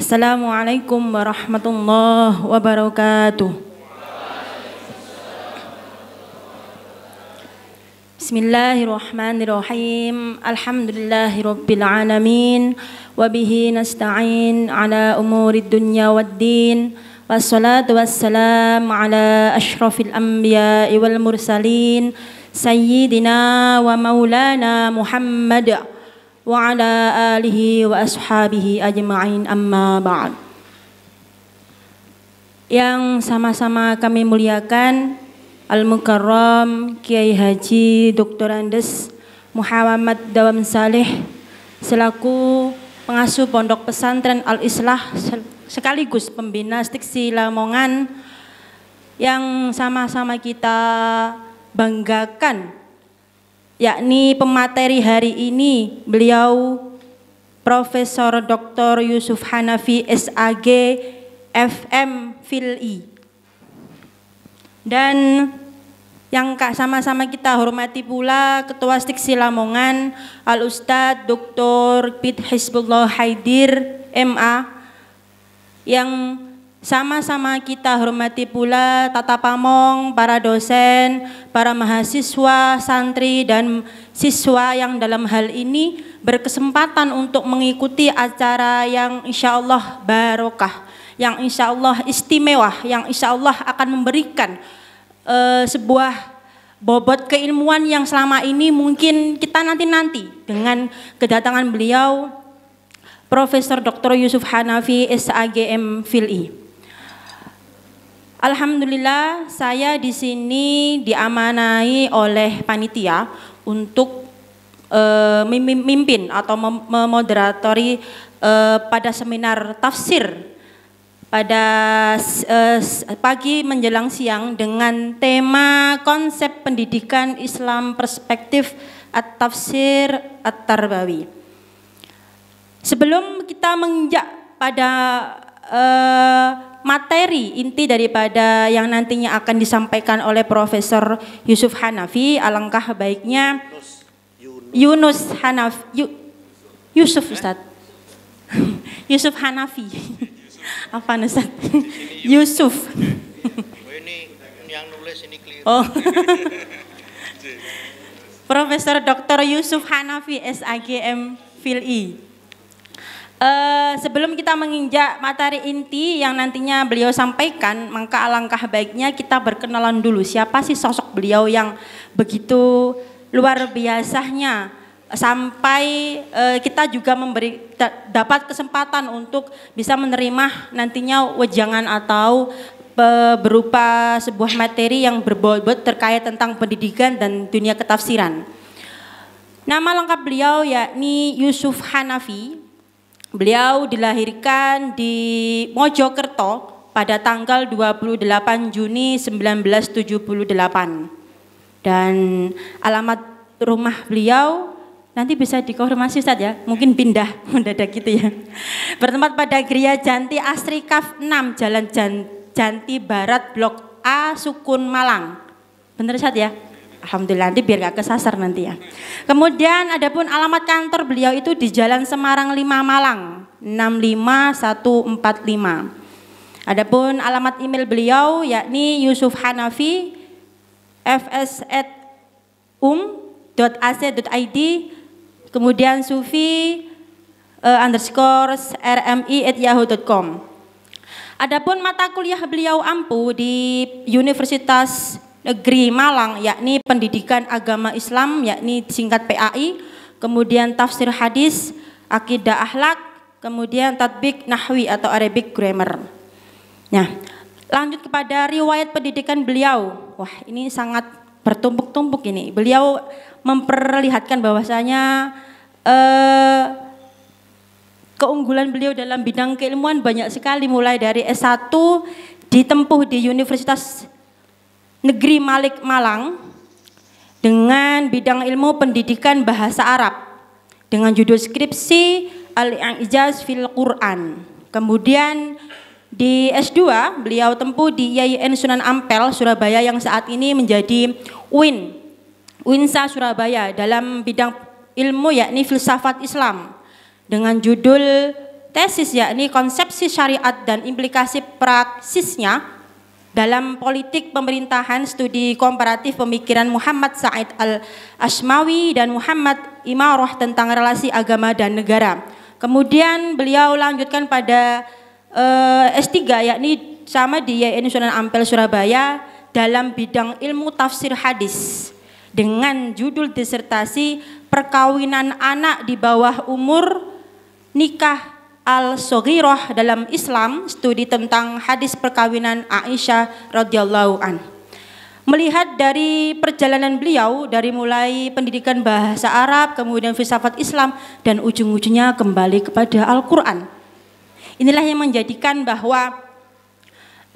Assalamualaikum warahmatullahi wabarakatuh. Bismillahirrahmanirrahim. Alhamdulillahirabbil alamin wa bihi nasta'in ala umurid dunya waddin. Wassalatu wassalamu ala asyrafil anbiya'i wal mursalin sayyidina wa maulana Muhammad wa ala alihi wa ashabihi ajma'in, amma ba'd. Yang sama-sama kami muliakan Al-Mukarram Kiai Haji Dr. Andes Muhammad Dawam Saleh selaku pengasuh Pondok Pesantren Al-Islah sekaligus pembina Stiksi Lamongan, yang sama-sama kita banggakan, yakni pemateri hari ini beliau Profesor Dr. Yusuf Hanafi SAG FM Phil.I. Dan yang sama-sama kita hormati pula Ketua Stiksi Lamongan Al-Ustadz Dr. Pit Hizbullah Haidir MA, yang sama-sama kita hormati pula Tata Pamong, para dosen, para mahasiswa, santri, dan siswa yang dalam hal ini berkesempatan untuk mengikuti acara yang insya Allah barokah, yang insya Allah istimewa, yang insya Allah akan memberikan sebuah bobot keilmuan yang selama ini mungkin kita nanti-nanti dengan kedatangan beliau Profesor Dr. Yusuf Hanafi SAGM Phil.I. Alhamdulillah, saya di sini diamanai oleh panitia untuk memimpin atau memoderatori pada seminar tafsir pada pagi menjelang siang dengan tema konsep pendidikan Islam perspektif at-tafsir at-tarbawi. Sebelum kita menginjak pada materi inti daripada yang nantinya akan disampaikan oleh Profesor Yusuf Hanafi, alangkah baiknya Yusuf Ustaz Yusuf Hanafi apa Ustaz Yusuf ini yang nulis ini keliru. Oh. Profesor Dr. Yusuf Hanafi SAGM Phil.I. Sebelum kita menginjak materi inti yang nantinya beliau sampaikan, maka alangkah baiknya kita berkenalan dulu siapa sih sosok beliau yang begitu luar biasanya sampai kita juga dapat kesempatan untuk bisa menerima nantinya wejangan atau berupa sebuah materi yang berbobot terkait tentang pendidikan dan dunia ketafsiran. Nama lengkap beliau yakni Yusuf Hanafi. Beliau dilahirkan di Mojokerto pada tanggal 28 Juni 1978. Dan alamat rumah beliau nanti bisa dikonfirmasi Ustaz ya, mungkin pindah mendadak gitu ya. Bertempat pada Gria Janti Asri Kaf 6 Jalan Janti Barat Blok A Sukun Malang. Bener Ustaz ya? Alhamdulillah, nanti biar gak kesasar nanti ya. Kemudian adapun alamat kantor beliau itu di Jalan Semarang 5 Malang 65145. Adapun alamat email beliau yakni Yusuf Hanafi fs@ac.id, kemudian sufi _rmi@yahoo.com. Adapun mata kuliah beliau ampuh di Universitas Negeri Malang yakni Pendidikan Agama Islam yakni singkat PAI, kemudian tafsir hadis, akidah akhlak, kemudian tatbik nahwi atau Arabic grammar. Nah, lanjut kepada riwayat pendidikan beliau. Wah, ini sangat bertumpuk-tumpuk ini. Beliau memperlihatkan bahwasanya keunggulan beliau dalam bidang keilmuan banyak sekali, mulai dari S1 ditempuh di Universitas Negeri Malik Malang dengan bidang ilmu pendidikan bahasa Arab dengan judul skripsi Al-I'jaz fil Quran. Kemudian di S2 beliau tempuh di IAIN Sunan Ampel Surabaya yang saat ini menjadi UINSA Surabaya dalam bidang ilmu yakni filsafat Islam dengan judul tesis yakni konsepsi syariat dan implikasi praksisnya dalam politik pemerintahan, studi komparatif pemikiran Muhammad Said Al-Ashmawi dan Muhammad Imarah tentang relasi agama dan negara. Kemudian beliau lanjutkan pada S3 yakni sama di YN Sunan Ampel Surabaya dalam bidang ilmu tafsir hadis dengan judul disertasi perkawinan anak di bawah umur, nikah al-Soghirah dalam Islam, studi tentang hadis perkawinan Aisyah radhiyallahu an. Melihat dari perjalanan beliau dari mulai pendidikan bahasa Arab, kemudian filsafat Islam dan ujung-ujungnya kembali kepada Al-Qur'an. Inilah yang menjadikan bahwa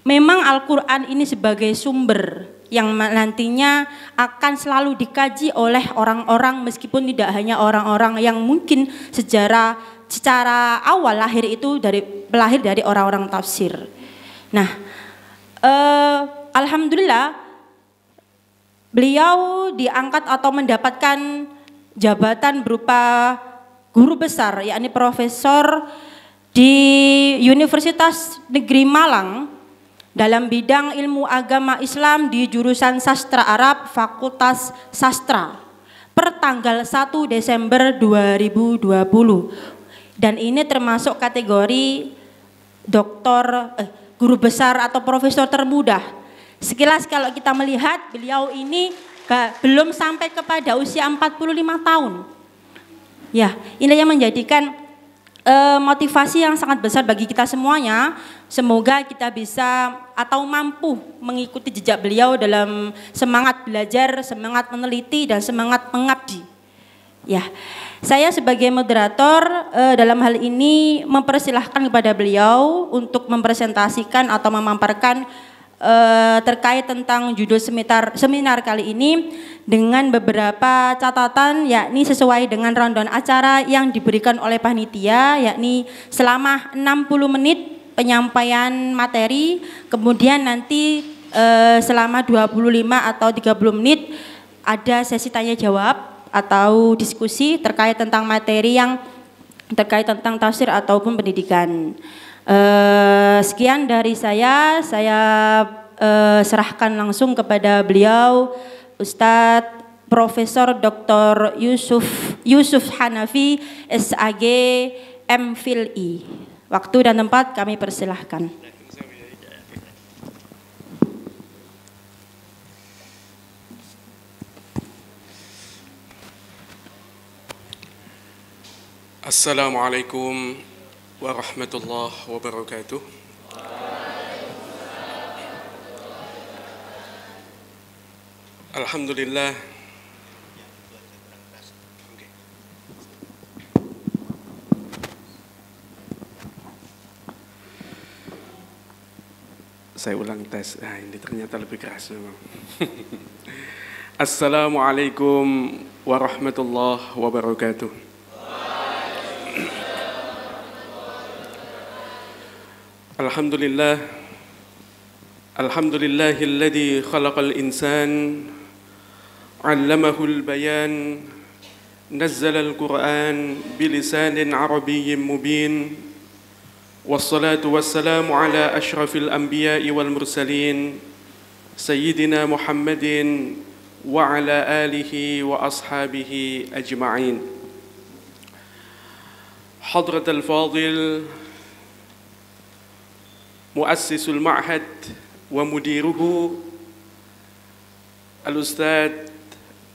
memang Al-Qur'an ini sebagai sumber yang nantinya akan selalu dikaji oleh orang-orang, meskipun tidak hanya orang-orang yang mungkin secara awal lahir itu lahir dari orang-orang tafsir. Nah, alhamdulillah beliau diangkat atau mendapatkan jabatan berupa guru besar, yakni profesor di Universitas Negeri Malang dalam bidang ilmu agama Islam di jurusan Sastra Arab Fakultas Sastra per tanggal 1 Desember 2020. Dan ini termasuk kategori guru besar atau profesor termuda. Sekilas kalau kita melihat beliau ini belum sampai kepada usia 45 tahun. Ya, ini yang menjadikan motivasi yang sangat besar bagi kita semuanya. Semoga kita bisa atau mampu mengikuti jejak beliau dalam semangat belajar, semangat meneliti, dan semangat mengabdi. Ya, saya sebagai moderator dalam hal ini mempersilahkan kepada beliau untuk mempresentasikan atau memaparkan terkait tentang judul seminar kali ini dengan beberapa catatan, yakni sesuai dengan rundown acara yang diberikan oleh panitia, yakni selama 60 menit penyampaian materi, kemudian nanti selama 25 atau 30 menit ada sesi tanya jawab atau diskusi terkait tentang materi yang terkait tentang tafsir ataupun pendidikan. Sekian dari saya serahkan langsung kepada beliau, Ustadz Profesor Dr. Yusuf Hanafi, SAG, MPhil-I. Waktu dan tempat kami persilahkan. Assalamualaikum warahmatullahi wabarakatuh. Alhamdulillah. Saya ulang tes. Ini ternyata lebih keras memang. Assalamualaikum warahmatullahi wabarakatuh. Alhamdulillah. Alhamdulillahilladzi khalaqal insan 'allamahu al-bayan nazzala al-Qur'an bilisanin arabiyyin mubin. Wassalatu wassalamu ala ashrafil anbiya'i wal mursalin sayyidina Muhammadin wa ala alihi wa ashabihi ajma'in. Hadratal fadil muassisul ma'had wa mudiruhu al-ustadz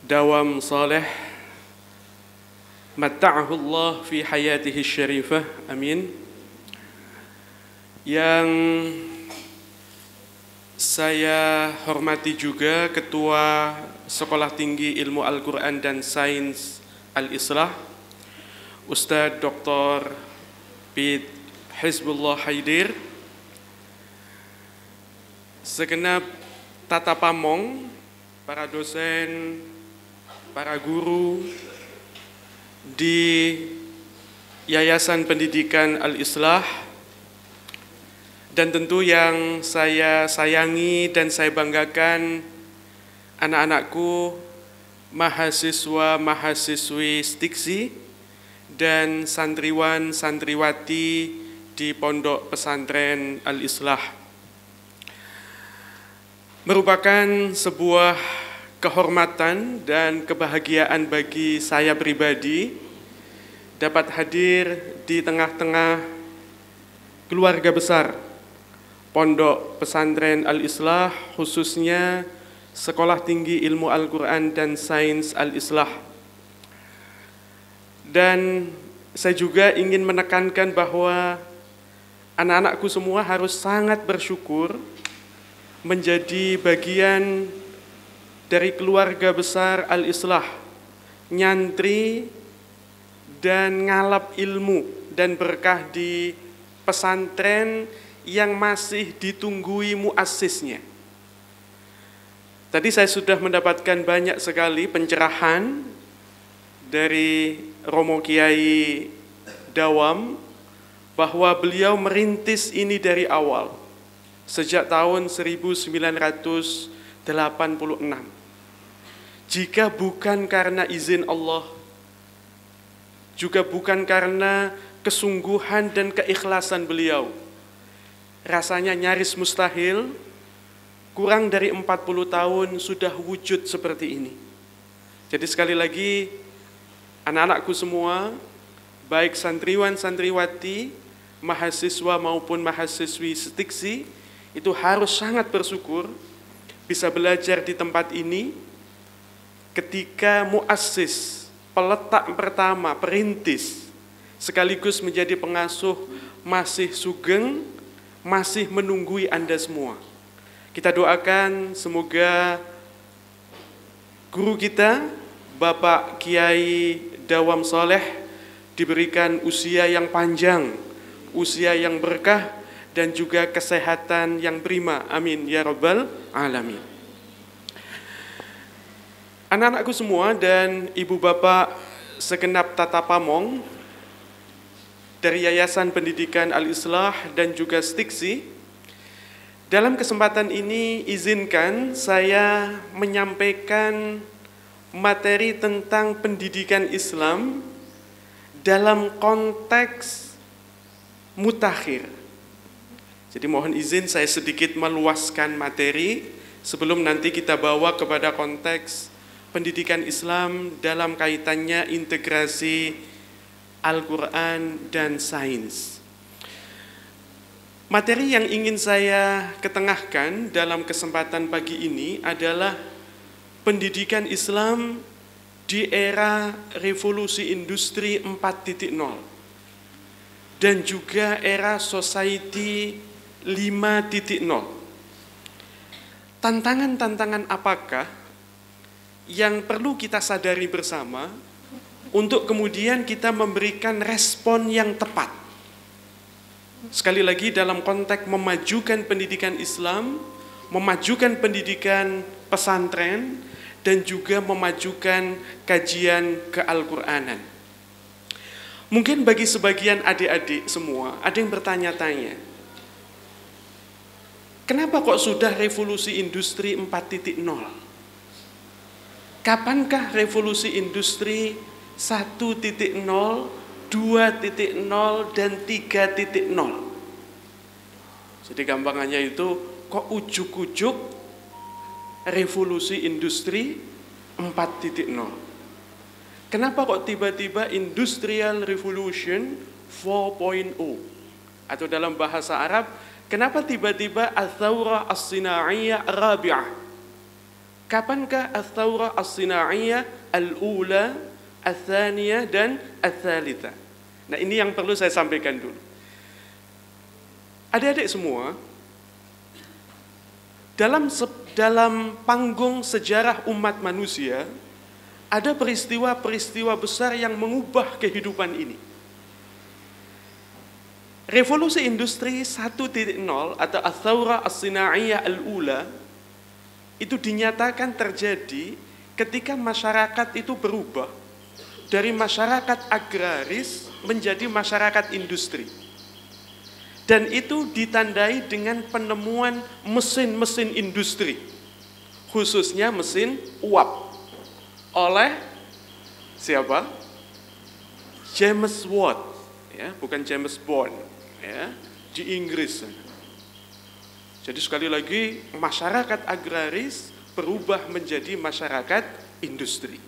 Dawam Saleh matta'ahu Allah fi hayatihi syarifah, amin. Yang saya hormati juga Ketua Sekolah Tinggi Ilmu Al-Quran dan Sains Al-Islah, Ustadz Dr. Pid Hizbullah Haidir, segenap tata pamong, para dosen, para guru di Yayasan Pendidikan Al-Islah, dan tentu yang saya sayangi dan saya banggakan, anak-anakku, mahasiswa-mahasiswi Stiksi dan santriwan santriwati di Pondok Pesantren Al-Islah. Merupakan sebuah kehormatan dan kebahagiaan bagi saya pribadi dapat hadir di tengah-tengah keluarga besar Pondok Pesantren Al-Islah, khususnya Sekolah Tinggi Ilmu Al-Quran dan Sains Al-Islah. Dan saya juga ingin menekankan bahwa anak-anakku semua harus sangat bersyukur menjadi bagian dari keluarga besar Al-Islah, nyantri dan ngalap ilmu dan berkah di pesantren yang masih ditunggui muassisnya. Tadi saya sudah mendapatkan banyak sekali pencerahan dari Romo Kiai Dawam bahwa beliau merintis ini dari awal sejak tahun 1986. Jika bukan karena izin Allah, juga bukan karena kesungguhan dan keikhlasan beliau, rasanya nyaris mustahil kurang dari 40 tahun sudah wujud seperti ini. Jadi sekali lagi, anak-anakku semua, baik santriwan santriwati, mahasiswa maupun mahasiswi stiksi, itu harus sangat bersyukur bisa belajar di tempat ini ketika muassis, peletak pertama, perintis, sekaligus menjadi pengasuh masih sugeng, masih menunggui Anda semua. Kita doakan semoga guru kita, Bapak Kiai Dawam Saleh, diberikan usia yang panjang, usia yang berkah, dan juga kesehatan yang prima. Amin ya rabbal alamin. Anak-anakku semua dan ibu bapak segenap Tata Pamong dari Yayasan Pendidikan Al-Islah dan juga Stiksi, dalam kesempatan ini izinkan saya menyampaikan materi tentang pendidikan Islam dalam konteks mutakhir. Jadi mohon izin saya sedikit meluaskan materi sebelum nanti kita bawa kepada konteks pendidikan Islam dalam kaitannya integrasi Al-Quran dan sains. Materi yang ingin saya ketengahkan dalam kesempatan pagi ini adalah pendidikan Islam di era revolusi industri 4.0 dan juga era society 5.0. Tantangan-tantangan apakah yang perlu kita sadari bersama untuk kemudian kita memberikan respon yang tepat? Sekali lagi dalam konteks memajukan pendidikan Islam, memajukan pendidikan pesantren, dan juga memajukan kajian ke-Al-Quranan. Mungkin bagi sebagian adik-adik semua, ada yang bertanya-tanya, kenapa kok sudah revolusi industri 4.0? Kapankah revolusi industri 1.0, 2.0, dan 3.0? Jadi gampangannya itu, kok ujuk-ujuk revolusi industri 4.0? Kenapa kok tiba-tiba industrial revolution 4.0? Atau dalam bahasa Arab, kenapa tiba-tiba al-thawrah as-sina'iyah rabi'ah? Kapankah al-thawrah as-sina'iyah al-ula, al-thaniyah, dan al-thalitha? Nah, ini yang perlu saya sampaikan dulu. Adik-adik semua, dalam panggung sejarah umat manusia, ada peristiwa-peristiwa besar yang mengubah kehidupan ini. Revolusi industri 1.0 atau al-thawrah as-sina'iyah al-ula itu dinyatakan terjadi ketika masyarakat itu berubah dari masyarakat agraris menjadi masyarakat industri. Dan itu ditandai dengan penemuan mesin-mesin industri, khususnya mesin uap. Oleh siapa? James Watt, ya, bukan James Bond, ya, di Inggris. Jadi sekali lagi masyarakat agraris berubah menjadi masyarakat industri.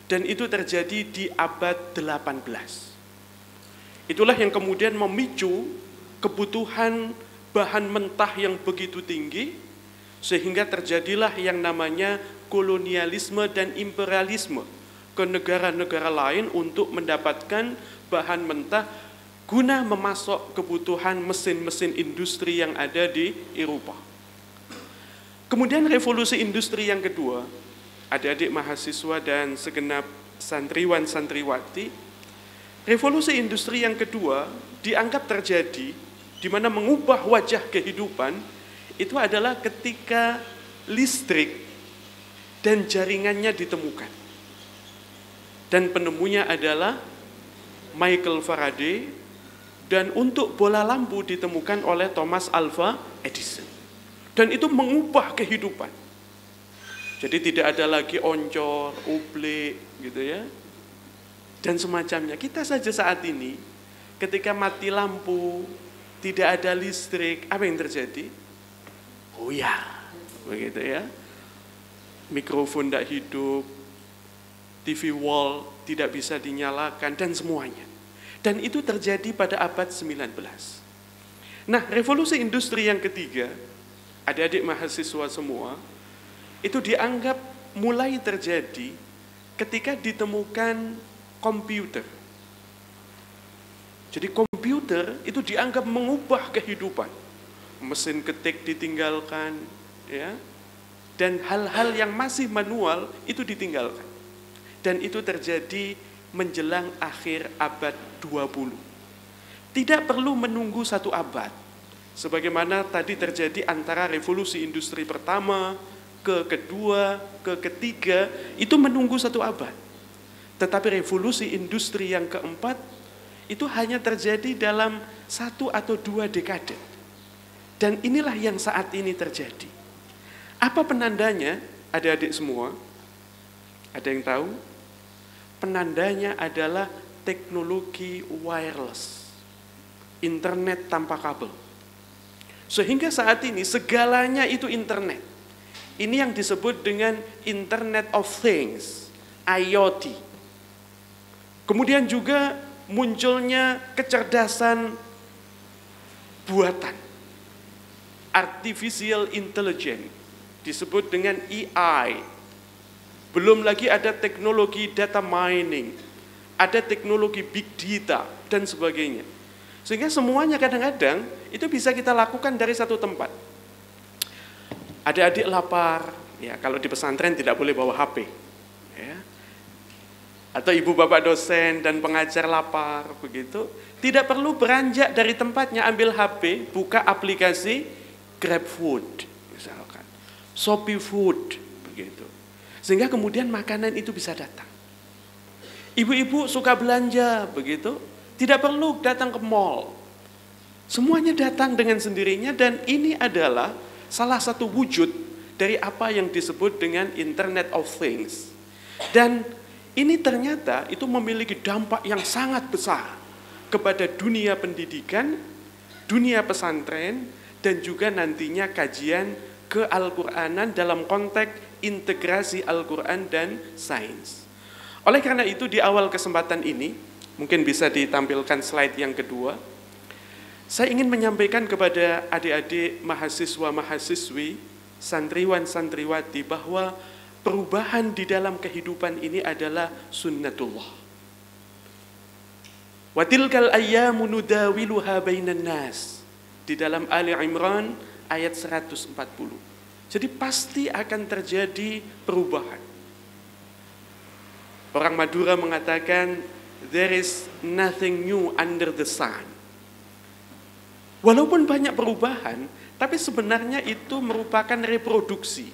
Dan itu terjadi di abad 18. Itulah yang kemudian memicu kebutuhan bahan mentah yang begitu tinggi, sehingga terjadilah yang namanya kolonialisme dan imperialisme ke negara-negara lain untuk mendapatkan bahan mentah guna memasok kebutuhan mesin-mesin industri yang ada di Eropa. Kemudian revolusi industri yang kedua, adik-adik mahasiswa dan segenap santriwan-santriwati, revolusi industri yang kedua dianggap terjadi di mana mengubah wajah kehidupan itu adalah ketika listrik dan jaringannya ditemukan. Dan penemunya adalah Michael Faraday, dan untuk bola lampu ditemukan oleh Thomas Alva Edison. Dan itu mengubah kehidupan. Jadi tidak ada lagi oncor, uble, gitu ya. Dan semacamnya. Kita saja saat ini, ketika mati lampu, tidak ada listrik, apa yang terjadi? Oh ya, begitu ya. Mikrofon tidak hidup, TV wall tidak bisa dinyalakan, dan semuanya. Dan itu terjadi pada abad 19. Nah, revolusi industri yang ketiga, adik-adik mahasiswa semua, itu dianggap mulai terjadi ketika ditemukan komputer. Jadi komputer itu dianggap mengubah kehidupan. Mesin ketik ditinggalkan, ya, dan hal-hal yang masih manual itu ditinggalkan. Dan itu terjadi menjelang akhir abad 20. Tidak perlu menunggu satu abad. Sebagaimana tadi terjadi antara revolusi industri pertama, ke kedua, ke ketiga, itu menunggu satu abad. Tetapi revolusi industri yang keempat, itu hanya terjadi dalam 1 atau 2 dekade. Dan inilah yang saat ini terjadi. Apa penandanya, adik-adik semua? Ada yang tahu? Penandanya adalah teknologi wireless, internet tanpa kabel. Sehingga saat ini segalanya itu internet. Ini yang disebut dengan Internet of Things, IoT. Kemudian juga munculnya kecerdasan buatan, artificial intelligence, disebut dengan AI. Belum lagi ada teknologi data mining, ada teknologi big data, dan sebagainya. Sehingga semuanya kadang-kadang itu bisa kita lakukan dari satu tempat. Adik-adik lapar, ya kalau di pesantren tidak boleh bawa HP. Ya. Atau ibu bapak dosen dan pengajar lapar, begitu. Tidak perlu beranjak dari tempatnya, ambil HP, buka aplikasi GrabFood, misalkan. Shopee Food, begitu. Sehingga kemudian makanan itu bisa datang. Ibu-ibu suka belanja, begitu. Tidak perlu datang ke mall. Semuanya datang dengan sendirinya, dan ini adalah salah satu wujud dari apa yang disebut dengan Internet of Things. Dan ini ternyata itu memiliki dampak yang sangat besar kepada dunia pendidikan, dunia pesantren, dan juga nantinya kajian ke Al-Qur'anan dalam konteks integrasi Al-Quran dan sains. Oleh karena itu di awal kesempatan ini, mungkin bisa ditampilkan slide yang kedua, saya ingin menyampaikan kepada adik-adik mahasiswa-mahasiswi, santriwan-santriwati, bahwa perubahan di dalam kehidupan ini adalah sunnatullah. Wa tilkal ayyamu nudawiluha bainan nas, di dalam Ali Imran ayat 140. Jadi pasti akan terjadi perubahan. Orang Madura mengatakan, there is nothing new under the sun. Walaupun banyak perubahan, tapi sebenarnya itu merupakan reproduksi,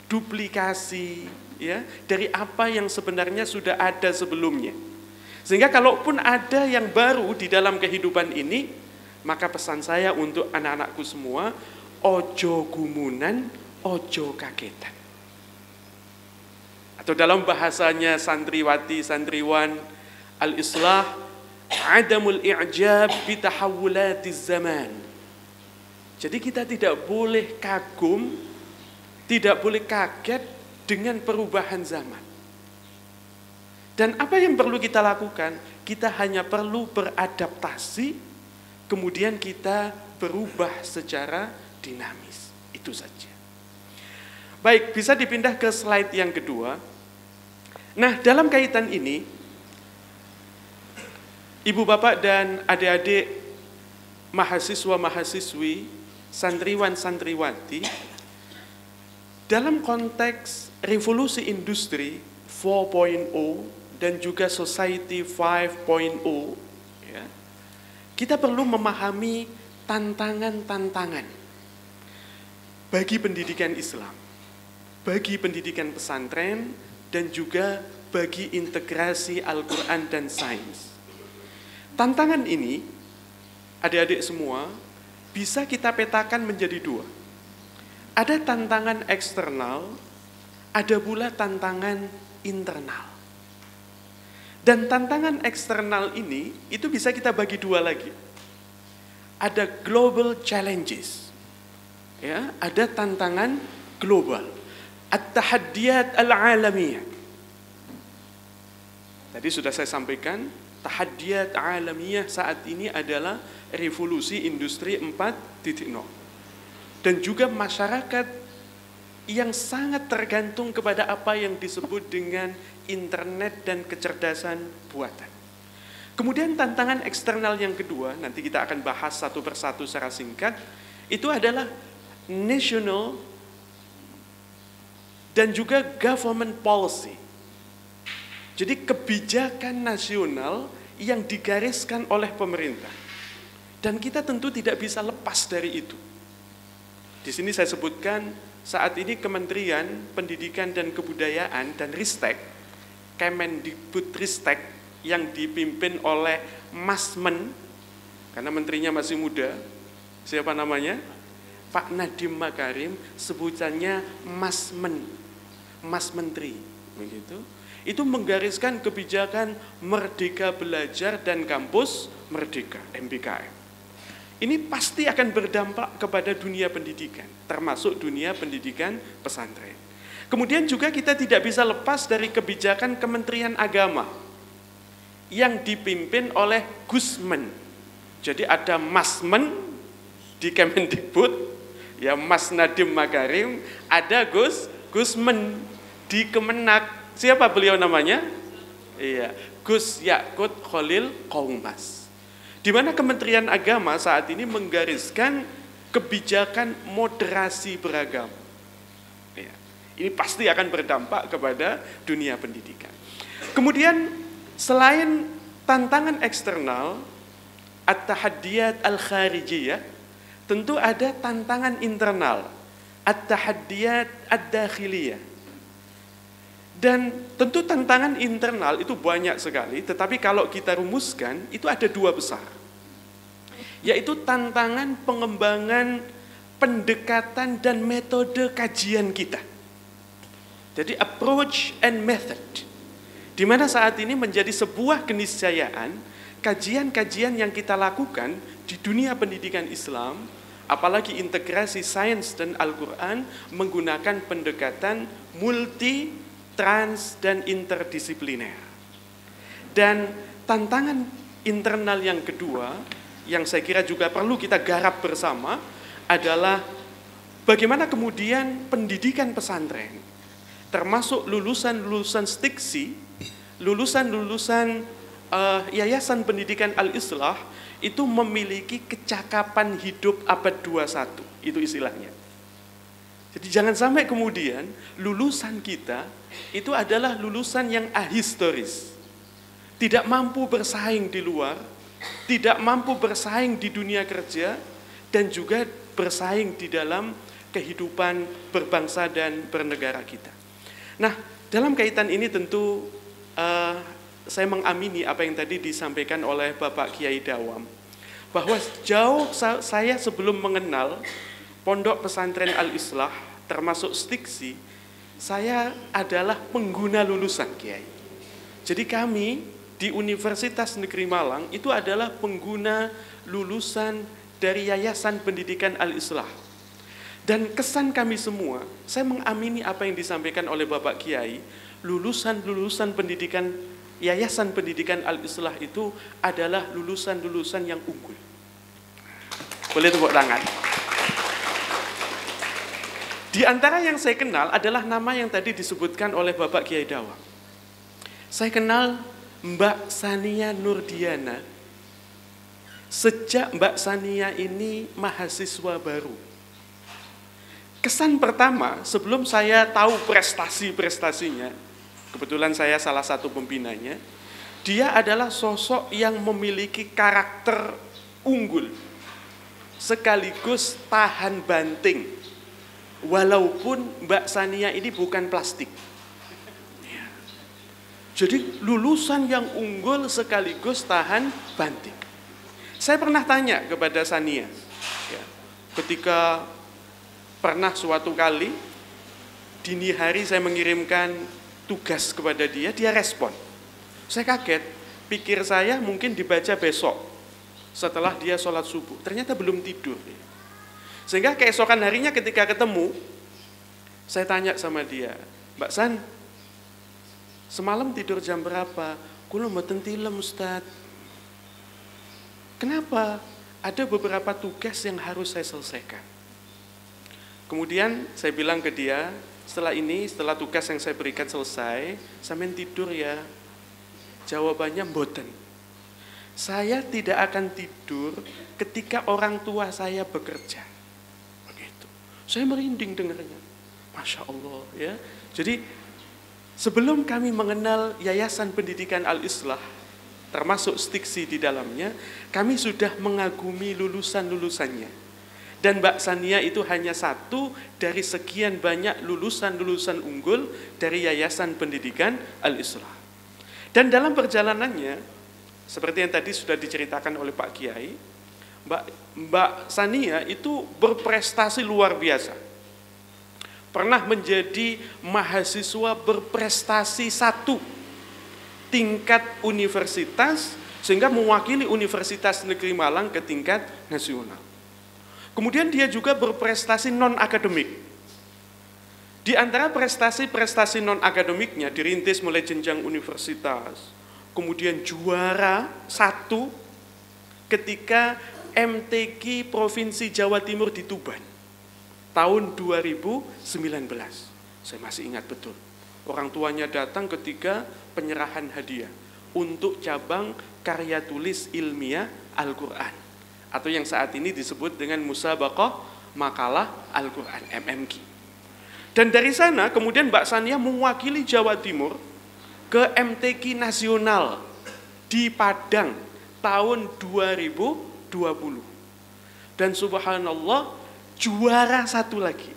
duplikasi, ya, dari apa yang sebenarnya sudah ada sebelumnya. Sehingga kalaupun ada yang baru di dalam kehidupan ini, maka pesan saya untuk anak-anakku semua, ojo gumunan, ojo kagetan. Atau dalam bahasanya santriwati, santriwan, al-islah adamul i'jab bitahawulatiz zaman. Jadi kita tidak boleh kagum, tidak boleh kaget dengan perubahan zaman. Dan apa yang perlu kita lakukan? Kita hanya perlu beradaptasi, kemudian kita berubah secara dinamis. Itu saja. Baik, bisa dipindah ke slide yang kedua. Nah, dalam kaitan ini, Ibu Bapak dan adik-adik mahasiswa-mahasiswi, santriwan-santriwati, dalam konteks revolusi industri 4.0 dan juga society 5.0, ya, kita perlu memahami tantangan-tantangan bagi pendidikan Islam, bagi pendidikan pesantren, dan juga bagi integrasi Al-Quran dan sains. Tantangan ini, adik-adik semua, bisa kita petakan menjadi dua. Ada tantangan eksternal, ada pula tantangan internal. Dan tantangan eksternal ini, itu bisa kita bagi dua lagi. Ada global challenges, ya, ada tantangan global. At-tahaddiyat al-alamiyah. Tadi sudah saya sampaikan, tahaddiyat alamiyah saat ini adalah revolusi industri 4.0. Dan juga masyarakat yang sangat tergantung kepada apa yang disebut dengan internet dan kecerdasan buatan. Kemudian tantangan eksternal yang kedua, nanti kita akan bahas satu persatu secara singkat, itu adalah national dan juga government policy. Jadi kebijakan nasional yang digariskan oleh pemerintah. Dan kita tentu tidak bisa lepas dari itu. Di sini saya sebutkan saat ini Kementerian Pendidikan dan Kebudayaan dan Ristek, Kemendikbudristek yang dipimpin oleh Mas Men, karena menterinya masih muda, siapa namanya? Pak Nadiem Makarim, sebutannya Mas Men, Mas Menteri, begitu. Itu menggariskan kebijakan Merdeka Belajar dan Kampus Merdeka, MBKM. Ini pasti akan berdampak kepada dunia pendidikan, termasuk dunia pendidikan pesantren. Kemudian juga kita tidak bisa lepas dari kebijakan Kementerian Agama yang dipimpin oleh Gusmen. Jadi ada Mas Men di Kemendikbud, ya Mas Nadiem Makarim, ada Gusmen di Kemenak. Siapa beliau namanya? Iya, Gus Yakut Khalil Qaumas. Di mana Kementerian Agama saat ini menggariskan kebijakan moderasi beragama. Ya, ini pasti akan berdampak kepada dunia pendidikan. Kemudian selain tantangan eksternal, at-tahaddiyat al-kharijiyah, tentu ada tantangan internal, at-tahaddiyat ad-dakhiliyah. Dan tentu tantangan internal itu banyak sekali, tetapi kalau kita rumuskan, itu ada dua besar. Yaitu tantangan pengembangan pendekatan dan metode kajian kita. Jadi approach and method. Di mana saat ini menjadi sebuah keniscayaan, kajian-kajian yang kita lakukan di dunia pendidikan Islam, apalagi integrasi sains dan Al-Quran, menggunakan pendekatan multi, trans, dan interdisipliner. Dan tantangan internal yang kedua, yang saya kira juga perlu kita garap bersama, adalah bagaimana kemudian pendidikan pesantren, termasuk lulusan-lulusan stiksi, lulusan-lulusan Yayasan Pendidikan Al-Islah, itu memiliki kecakapan hidup abad 21, itu istilahnya. Jadi jangan sampai kemudian lulusan kita itu adalah lulusan yang ahistoris, tidak mampu bersaing di luar, tidak mampu bersaing di dunia kerja, dan juga bersaing di dalam kehidupan berbangsa dan bernegara kita. Nah, dalam kaitan ini tentu saya mengamini apa yang tadi disampaikan oleh Bapak Kiai Dawam, bahwa jauh saya sebelum mengenal Pondok Pesantren Al-Islah, termasuk stiksi, saya adalah pengguna lulusan Kiai. Jadi kami di Universitas Negeri Malang itu adalah pengguna lulusan dari Yayasan Pendidikan Al-Islah. Dan kesan kami semua, saya mengamini apa yang disampaikan oleh Bapak Kiai, lulusan-lulusan pendidikan Yayasan Pendidikan Al-Islah itu adalah lulusan-lulusan yang unggul. Boleh tepuk tangan. Di antara yang saya kenal adalah nama yang tadi disebutkan oleh Bapak Kiai Dawam. Saya kenal Mbak Sania Nurdiana. Sejak Mbak Sania ini mahasiswa baru. Kesan pertama, sebelum saya tahu prestasi-prestasinya, kebetulan saya salah satu pembinanya, dia adalah sosok yang memiliki karakter unggul, sekaligus tahan banting. Walaupun Mbak Sania ini bukan plastik. Jadi lulusan yang unggul sekaligus tahan banting. Saya pernah tanya kepada Sania, ketika pernah suatu kali dini hari saya mengirimkan tugas kepada dia, dia respon. Saya kaget, pikir saya mungkin dibaca besok setelah dia sholat subuh. Ternyata belum tidur. Sehingga keesokan harinya ketika ketemu, saya tanya sama dia, Mbak San, semalam tidur jam berapa? Kulo mboten tilem Ustaz. Kenapa? Ada beberapa tugas yang harus saya selesaikan. Kemudian saya bilang ke dia, setelah tugas yang saya berikan selesai, sampean tidur ya. Jawabannya mboten. Saya tidak akan tidur ketika orang tua saya bekerja. Begitu. Saya merinding dengarnya. Masya Allah ya. Jadi sebelum kami mengenal Yayasan Pendidikan Al-Islah, termasuk Stiksi di dalamnya, kami sudah mengagumi lulusan-lulusannya. Dan Mbak Sania itu hanya satu dari sekian banyak lulusan-lulusan unggul dari Yayasan Pendidikan Al-Islah. Dan dalam perjalanannya, seperti yang tadi sudah diceritakan oleh Pak Kiai, Mbak Sania itu berprestasi luar biasa. Pernah menjadi mahasiswa berprestasi 1 tingkat universitas, sehingga mewakili Universitas Negeri Malang ke tingkat nasional. Kemudian dia juga berprestasi non-akademik. Di antara prestasi-prestasi non-akademiknya dirintis mulai jenjang universitas. Kemudian juara 1 ketika MTQ Provinsi Jawa Timur di Tuban. Tahun 2019. Saya masih ingat betul. Orang tuanya datang ketika penyerahan hadiah untuk cabang karya tulis ilmiah Al-Quran. Atau yang saat ini disebut dengan Musabaqah Makalah Al-Quran, MMQ. Dan dari sana kemudian Mbak Sania mewakili Jawa Timur ke MTQ Nasional di Padang tahun 2020. Dan subhanallah juara 1 lagi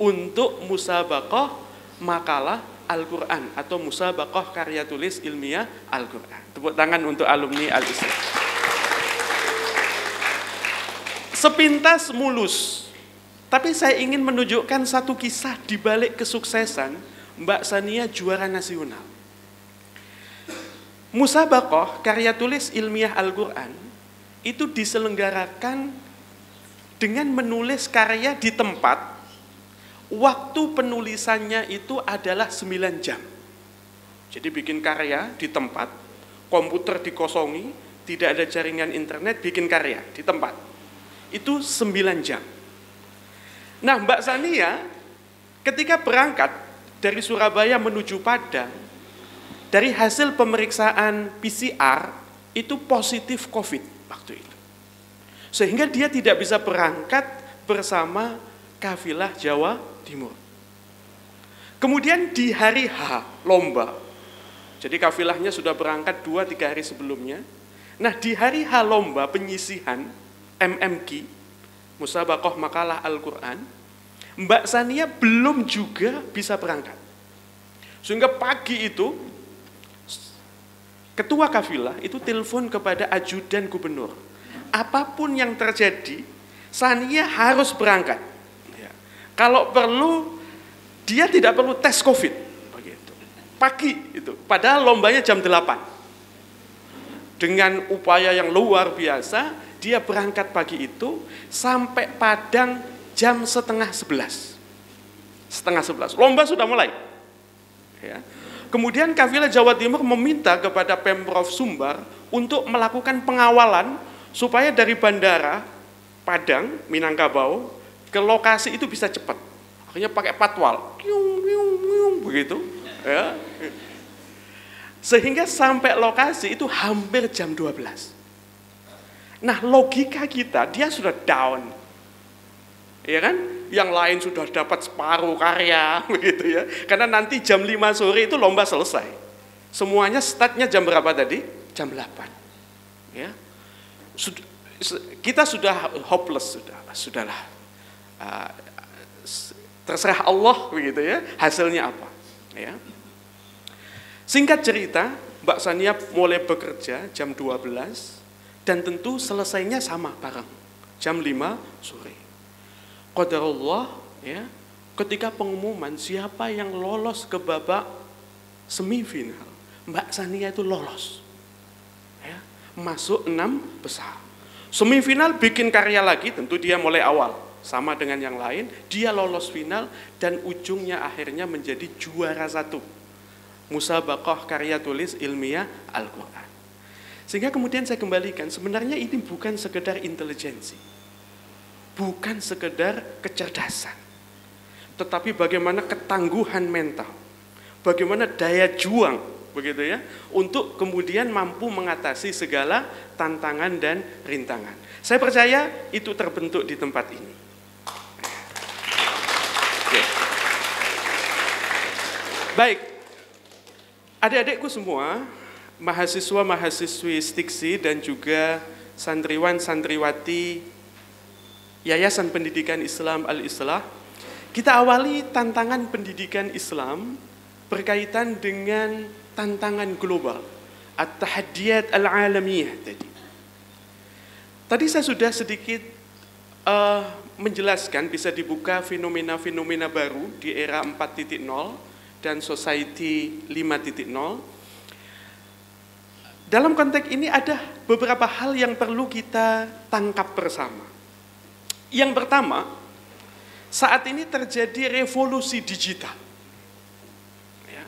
untuk Musabaqah Makalah Al-Quran atau Musabaqah karya tulis ilmiah Al-Quran. Tepuk tangan untuk alumni Al-Islah. Sepintas mulus, tapi saya ingin menunjukkan satu kisah di balik kesuksesan Mbak Sania juara nasional. Musabaqah karya tulis ilmiah Al-Quran itu diselenggarakan dengan menulis karya di tempat. Waktu penulisannya itu adalah 9 jam. Jadi bikin karya di tempat, komputer dikosongi, tidak ada jaringan internet, bikin karya di tempat. Itu 9 jam. Nah, Mbak Sania ketika berangkat dari Surabaya menuju Padang, dari hasil pemeriksaan PCR itu positif COVID waktu itu. Sehingga dia tidak bisa berangkat bersama kafilah Jawa Timur. Kemudian di hari H lomba, jadi kafilahnya sudah berangkat 2-3 hari sebelumnya. Nah, di hari H lomba penyisihan MMQ, Musabaqah Makalah Al-Quran, Mbak Sania belum juga bisa berangkat. Sehingga pagi itu, ketua kafilah itu telepon kepada ajudan gubernur. Apapun yang terjadi, Sania harus berangkat. Ya. Kalau perlu, dia tidak perlu tes COVID. Begitu. Pagi itu, padahal lombanya jam 8. dengan upaya yang luar biasa, dia berangkat pagi itu sampai Padang jam setengah 11. Setengah 11, lomba sudah mulai. Ya. Kemudian kafilah Jawa Timur meminta kepada Pemprov Sumbar untuk melakukan pengawalan supaya dari bandara Padang, Minangkabau, ke lokasi itu bisa cepat. Akhirnya pakai patwal, begitu. Ya. Sehingga sampai lokasi itu hampir jam 12. Nah, logika kita, dia sudah down. Ya kan? Yang lain sudah dapat separuh karya, begitu ya. Karena nanti jam 5 sore itu lomba selesai. Semuanya startnya jam berapa tadi? Jam 8. Ya. Kita sudah hopeless, sudahlah. Terserah Allah, begitu ya. Hasilnya apa? Ya. Singkat cerita, Mbak Sania mulai bekerja jam 12 dan tentu selesainya sama bareng, jam 5 sore. Qadarullah, ya, ketika pengumuman siapa yang lolos ke babak semifinal, Mbak Sania itu lolos. Ya, masuk 6 besar. Semifinal bikin karya lagi, tentu dia mulai awal, sama dengan yang lain, dia lolos final dan ujungnya akhirnya menjadi juara 1. Musabaqah karya tulis ilmiah Al-Quran. Sehingga kemudian saya kembalikan, sebenarnya ini bukan sekedar intelijensi, bukan sekedar kecerdasan, tetapi bagaimana ketangguhan mental, bagaimana daya juang, begitu ya, untuk kemudian mampu mengatasi segala tantangan dan rintangan. Saya percaya itu terbentuk di tempat ini. Oke. Baik. Adik-adikku semua, mahasiswa-mahasiswi Stiksi dan juga santriwan-santriwati Yayasan Pendidikan Islam Al-Islah, kita awali tantangan pendidikan Islam berkaitan dengan tantangan global, at-tahaddiyat al-alamiyah tadi. Tadi saya sudah sedikit menjelaskan, bisa dibuka fenomena-fenomena baru di era 4.0 dan Society 5.0. Dalam konteks ini ada beberapa hal yang perlu kita tangkap bersama. Yang pertama, saat ini terjadi revolusi digital. Ya.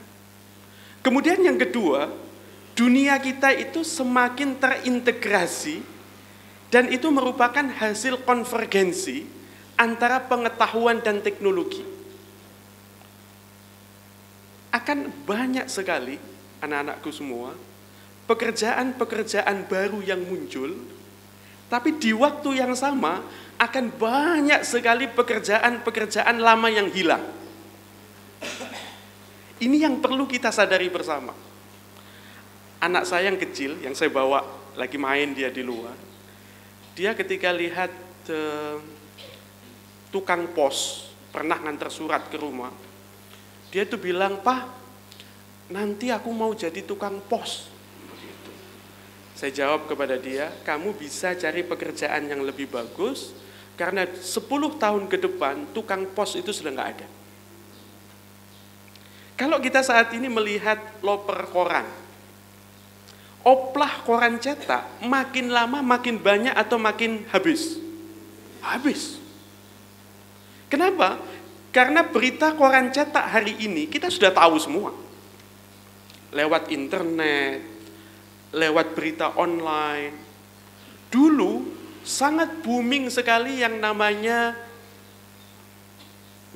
Kemudian yang kedua, dunia kita itu semakin terintegrasi dan itu merupakan hasil konvergensi antara pengetahuan dan teknologi. Akan banyak sekali anak-anakku semua pekerjaan-pekerjaan baru yang muncul, tapi di waktu yang sama akan banyak sekali pekerjaan-pekerjaan lama yang hilang. Ini yang perlu kita sadari bersama. Anak saya yang kecil, yang saya bawa lagi main dia di luar, dia ketika lihat tukang pos pernah ngantar surat ke rumah, dia tuh bilang, "Pak, nanti aku mau jadi tukang pos." Begitu. Saya jawab kepada dia, "Kamu bisa cari pekerjaan yang lebih bagus, karena 10 tahun ke depan tukang pos itu sudah nggak ada." Kalau kita saat ini melihat loper koran, oplah koran cetak, makin lama makin banyak atau makin habis? Habis. Kenapa? Karena berita koran cetak hari ini kita sudah tahu semua. Lewat internet, lewat berita online. Dulu sangat booming sekali yang namanya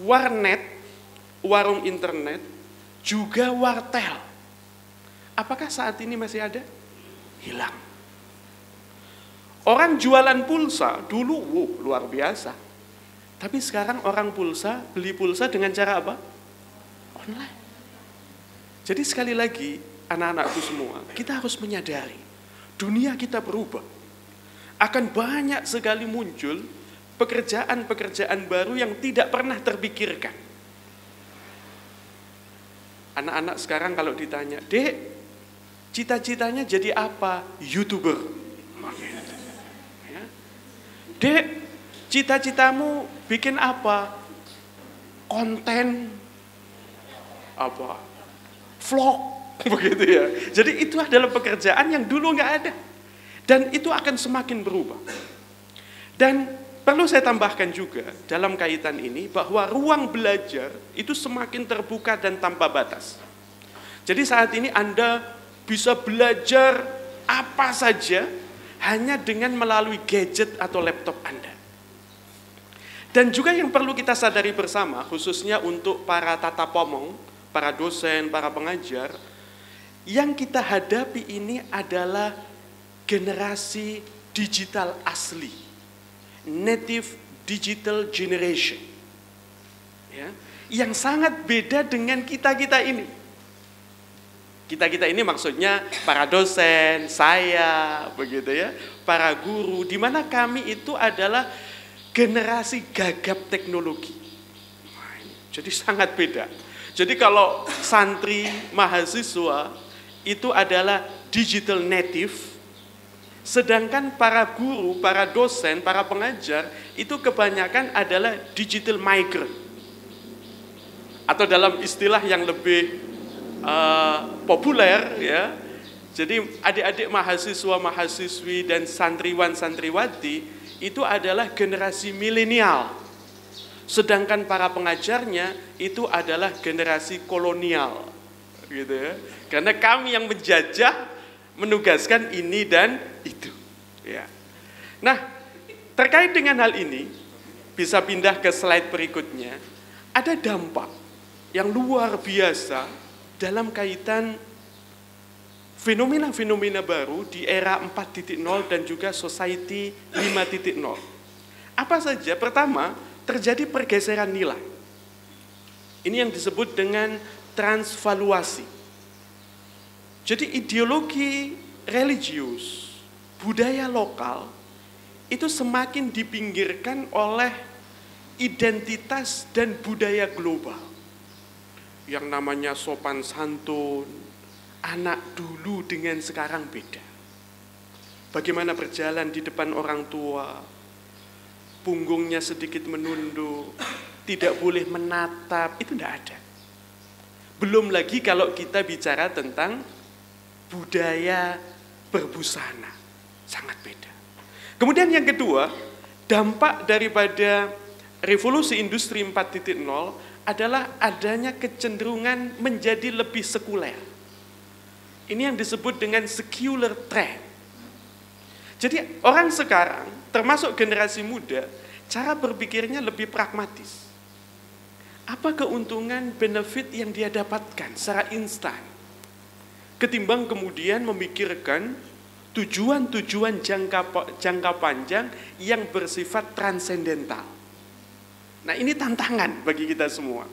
warnet, warung internet, juga wartel. Apakah saat ini masih ada? Hilang. Orang jualan pulsa, dulu luar biasa. Tapi sekarang orang beli pulsa dengan cara apa? Online. Jadi sekali lagi, anak-anakku semua, kita harus menyadari, dunia kita berubah. Akan banyak sekali muncul pekerjaan-pekerjaan baru yang tidak pernah terpikirkan. Anak-anak sekarang kalau ditanya, "Dek, cita-citanya jadi apa?" YouTuber. Ya. "Dek, cita-citamu bikin apa?" Konten apa? Vlog. Begitu ya. Jadi itu adalah pekerjaan yang dulu nggak ada. Dan itu akan semakin berubah. Dan perlu saya tambahkan juga dalam kaitan ini bahwa ruang belajar itu semakin terbuka dan tanpa batas. Jadi saat ini Anda bisa belajar apa saja hanya dengan melalui gadget atau laptop Anda. Dan juga yang perlu kita sadari bersama, khususnya untuk para tata pomong, para dosen, para pengajar, yang kita hadapi ini adalah generasi digital asli, native digital generation, ya, yang sangat beda dengan kita-kita ini. Kita-kita ini maksudnya para dosen, saya, begitu ya, para guru, di mana kami itu adalah generasi gagap teknologi. Jadi sangat beda. Jadi kalau santri, mahasiswa itu adalah digital native, sedangkan para guru, para dosen, para pengajar itu kebanyakan adalah digital migrant. Atau dalam istilah yang lebih populer ya. Jadi adik-adik mahasiswa, mahasiswi dan santriwan, santriwati itu adalah generasi milenial. Sedangkan para pengajarnya itu adalah generasi kolonial. Gitu ya. Karena kami yang menjajah, menugaskan ini dan itu. Ya. Nah, terkait dengan hal ini, bisa pindah ke slide berikutnya. Ada dampak yang luar biasa dalam kaitan fenomena-fenomena baru di era 4.0 dan juga society 5.0. Apa saja? Pertama, terjadi pergeseran nilai. Ini yang disebut dengan transvaluasi. Jadi ideologi religius, budaya lokal, itu semakin dipinggirkan oleh identitas dan budaya global. Yang namanya sopan santun, anak dulu dengan sekarang beda. Bagaimana berjalan di depan orang tua, punggungnya sedikit menunduk, tidak boleh menatap, itu tidak ada. Belum lagi kalau kita bicara tentang budaya berbusana, sangat beda. Kemudian yang kedua, dampak daripada revolusi industri 4.0 adalah adanya kecenderungan menjadi lebih sekuler. Ini yang disebut dengan secular trend. Jadi orang sekarang, termasuk generasi muda, cara berpikirnya lebih pragmatis. Apa keuntungan benefit yang dia dapatkan secara instan? Ketimbang kemudian memikirkan tujuan-tujuan jangka panjang yang bersifat transendental. Nah, ini tantangan bagi kita semua.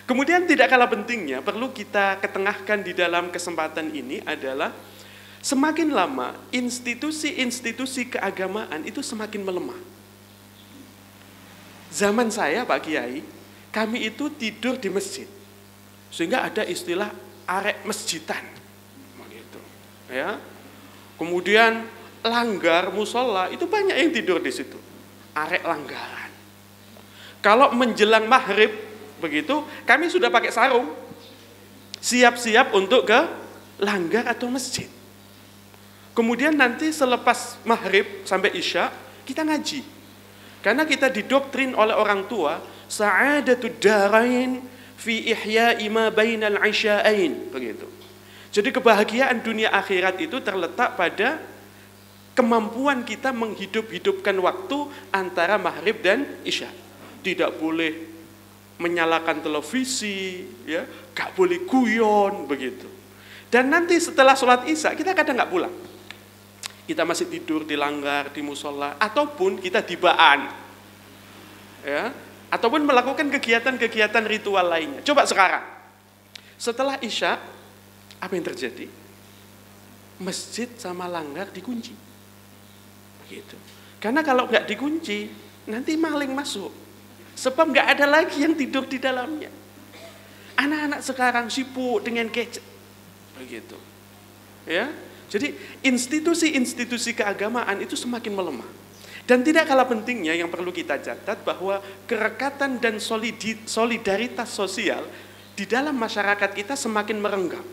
Kemudian tidak kalah pentingnya perlu kita ketengahkan di dalam kesempatan ini adalah semakin lama institusi-institusi keagamaan itu semakin melemah. Zaman saya Pak Kiai, kami itu tidur di masjid. Sehingga ada istilah arek masjidan. Begitu. Ya. Kemudian langgar musola itu banyak yang tidur di situ. Arek langgaran. Kalau menjelang maghrib begitu, kami sudah pakai sarung, siap-siap untuk ke langgar atau masjid. Kemudian nanti selepas maghrib sampai isya, kita ngaji. Karena kita didoktrin oleh orang tua, sa'adatud darain fi ihya'i ma bainal isya'ain, begitu. Jadi kebahagiaan dunia akhirat itu terletak pada kemampuan kita menghidup-hidupkan waktu antara maghrib dan isya. Tidak boleh menyalakan televisi, ya, gak boleh guyon, begitu. Dan nanti setelah sholat isya kita kadang gak pulang. Kita masih tidur di langgar, di musola, ataupun kita dibaan, ya, ataupun melakukan kegiatan-kegiatan ritual lainnya. Coba sekarang, setelah isya, apa yang terjadi? Masjid sama langgar dikunci, begitu. Karena kalau nggak dikunci, nanti maling masuk. Sebab nggak ada lagi yang tidur di dalamnya. Anak-anak sekarang sibuk dengan gadget, begitu. Ya, jadi institusi-institusi keagamaan itu semakin melemah. Dan tidak kalah pentingnya yang perlu kita catat bahwa kerekatan dan solidaritas sosial di dalam masyarakat kita semakin merenggang.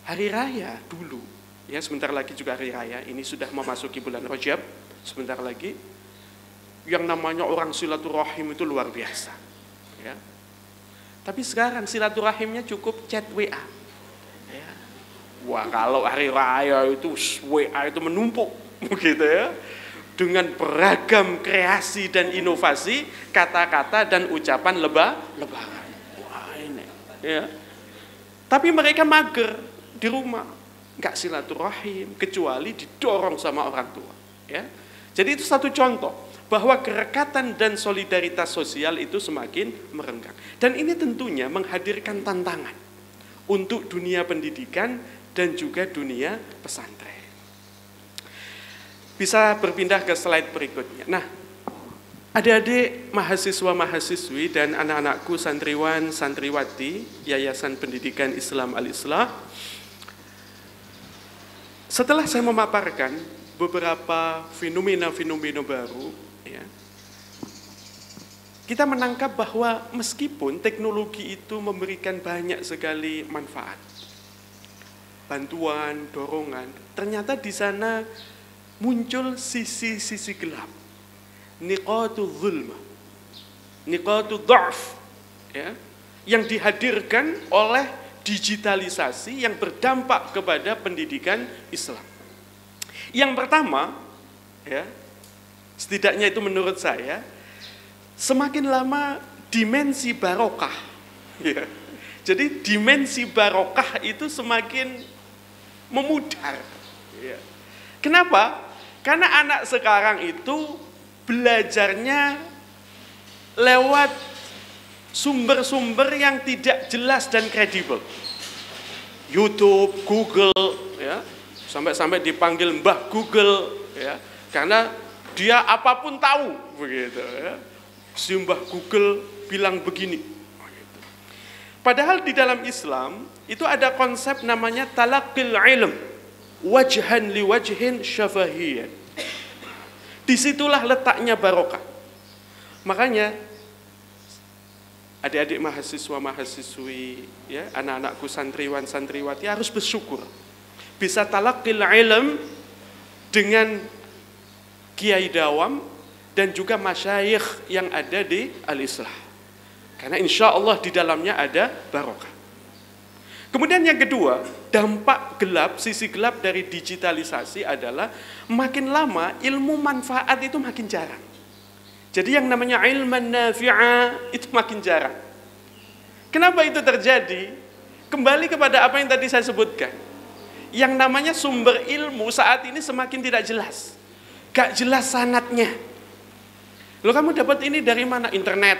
hari raya dulu, ya sebentar lagi juga hari raya, ini sudah memasuki bulan Rajab, sebentar lagi, yang namanya orang silaturahim itu luar biasa. Ya. Tapi sekarang silaturahimnya cukup chat WA. Ya. Wah, kalau hari raya itu WA itu menumpuk, gitu ya. Dengan beragam kreasi dan inovasi, kata-kata dan ucapan lebaran. Wah, ini. Ya. Tapi mereka mager di rumah, nggak silaturahim, kecuali didorong sama orang tua. Ya. Jadi itu satu contoh bahwa kerekatan dan solidaritas sosial itu semakin merenggang. Dan ini tentunya menghadirkan tantangan untuk dunia pendidikan dan juga dunia pesantren. Bisa berpindah ke slide berikutnya. Nah, adik-adik mahasiswa-mahasiswi dan anak-anakku santriwan, santriwati Yayasan Pendidikan Islam Al-Islah, setelah saya memaparkan beberapa fenomena-fenomena baru, ya, kita menangkap bahwa meskipun teknologi itu memberikan banyak sekali manfaat, bantuan, dorongan, ternyata di sana muncul sisi-sisi gelap, niqatu zulma, niqatu dha'f, ya, yang dihadirkan oleh digitalisasi yang berdampak kepada pendidikan Islam. Yang pertama, ya, setidaknya itu menurut saya, semakin lama dimensi barokah, ya. Jadi dimensi barokah itu semakin memudar, ya. Kenapa? Karena anak sekarang itu belajarnya lewat sumber-sumber yang tidak jelas dan kredibel. YouTube, Google, ya, sampai dipanggil Mbah Google, ya, karena dia apapun tahu, begitu, ya. Si Mbah Google bilang begini. Padahal di dalam Islam itu ada konsep namanya talaqil ilm, wajhan li wajhin syafahiyyan. Disitulah letaknya barokah. Makanya adik-adik mahasiswa-mahasiswi, ya, anak-anakku santriwan santriwati harus bersyukur bisa talaqil ilm dengan kiai dawam dan juga masyayikh yang ada di Al-Islah. Karena insya Allah di dalamnya ada barokah. Kemudian yang kedua, dampak gelap, sisi gelap dari digitalisasi adalah makin lama ilmu manfaat itu makin jarang. Jadi yang namanya ilman nafi'a itu makin jarang. Kenapa itu terjadi? Kembali kepada apa yang tadi saya sebutkan. Yang namanya sumber ilmu saat ini semakin tidak jelas. Gak jelas sanadnya. Loh, kamu dapat ini dari mana? Internet.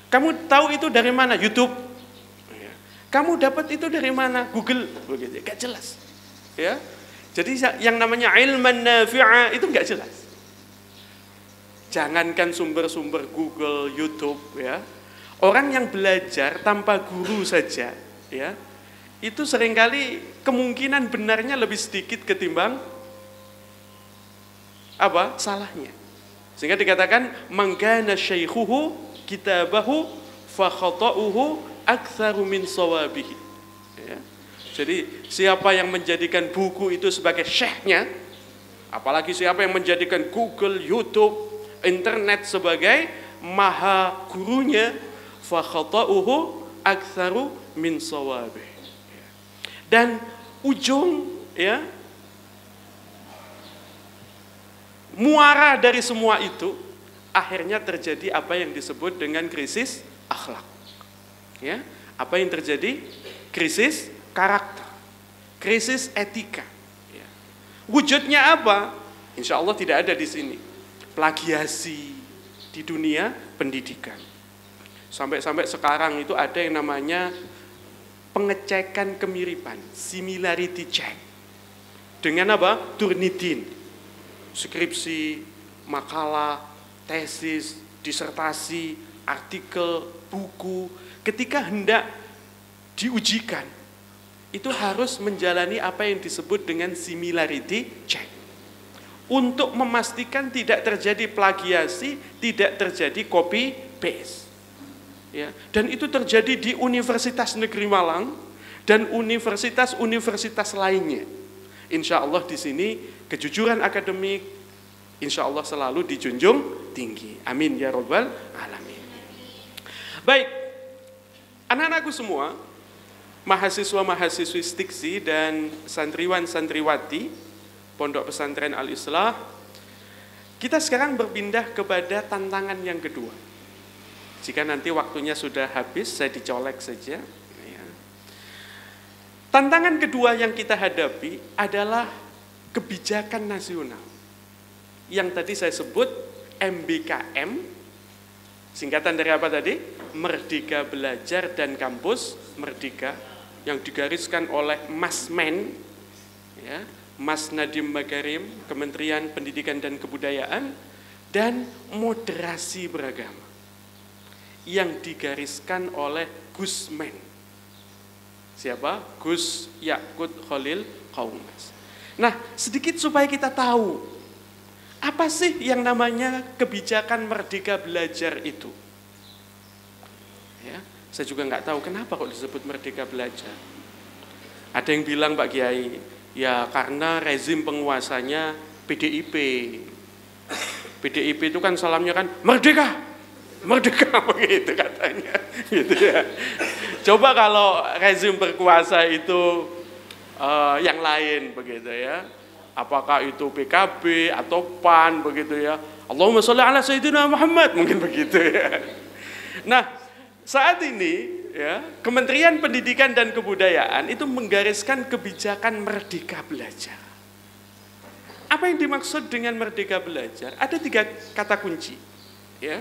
Kamu tahu itu dari mana? YouTube. Kamu dapat itu dari mana? Google. Begitu. Gak jelas. Ya. Jadi yang namanya ilman nafi'a itu gak jelas. Jangankan sumber-sumber Google, YouTube, ya. Orang yang belajar tanpa guru saja, ya, itu seringkali kemungkinan benarnya lebih sedikit ketimbang apa? Salahnya. Sehingga dikatakan mangkana syaikhuhu kitabahu fa khata'uhu aktsaru min sawabihi. Ya. Jadi siapa yang menjadikan buku itu sebagai syekhnya, apalagi siapa yang menjadikan Google, YouTube, internet sebagai maha gurunya, fa khata'uhu aktsaru min sawabihi. Dan ujung, ya, muara dari semua itu akhirnya terjadi apa yang disebut dengan krisis akhlak. Ya, apa yang terjadi? Krisis karakter, krisis etika. Ya. Wujudnya apa? Insya Allah tidak ada di sini. Plagiasi di dunia pendidikan. Sampai-sampai sekarang itu ada yang namanya pengecekan kemiripan, similarity check. Dengan apa? Turnitin, skripsi, makalah, tesis, disertasi, artikel, buku, ketika hendak diujikan, itu harus menjalani apa yang disebut dengan similarity check. Untuk memastikan tidak terjadi plagiasi, tidak terjadi copy paste. Ya, dan itu terjadi di Universitas Negeri Malang, dan universitas-universitas lainnya. Insya Allah di sini kejujuran akademik insya Allah selalu dijunjung tinggi. Amin ya Rabbal Alamin. Baik, anak-anakku semua, mahasiswa-mahasiswi Stiksi dan santriwan-santriwati Pondok Pesantren Al-Islah, kita sekarang berpindah kepada tantangan yang kedua. Jika nanti waktunya sudah habis, saya dicolek saja. Tantangan kedua yang kita hadapi adalah kebijakan nasional. Yang tadi saya sebut MBKM, singkatan dari apa tadi? Merdeka Belajar dan Kampus Merdeka, yang digariskan oleh Mas Men, ya, Mas Nadiem Makarim, Kementerian Pendidikan dan Kebudayaan, dan moderasi beragama, yang digariskan oleh Gus Men. Siapa? Gus Yakut Khalil Qaumas. Nah, sedikit supaya kita tahu, apa sih yang namanya kebijakan Merdeka Belajar itu? Ya, saya juga nggak tahu kenapa kok disebut Merdeka Belajar. Ada yang bilang, Pak Kiai, ya karena rezim penguasanya PDIP. PDIP itu kan salamnya kan merdeka, merdeka begitu katanya, gitu ya. Coba kalau rezim berkuasa itu yang lain begitu ya. Apakah itu PKB atau PAN begitu ya. Allahumma sholli ala sayyidina Muhammad, mungkin begitu ya. Nah, saat ini ya, Kementerian Pendidikan dan Kebudayaan itu menggariskan kebijakan Merdeka Belajar. Apa yang dimaksud dengan Merdeka Belajar? Ada 3 kata kunci ya,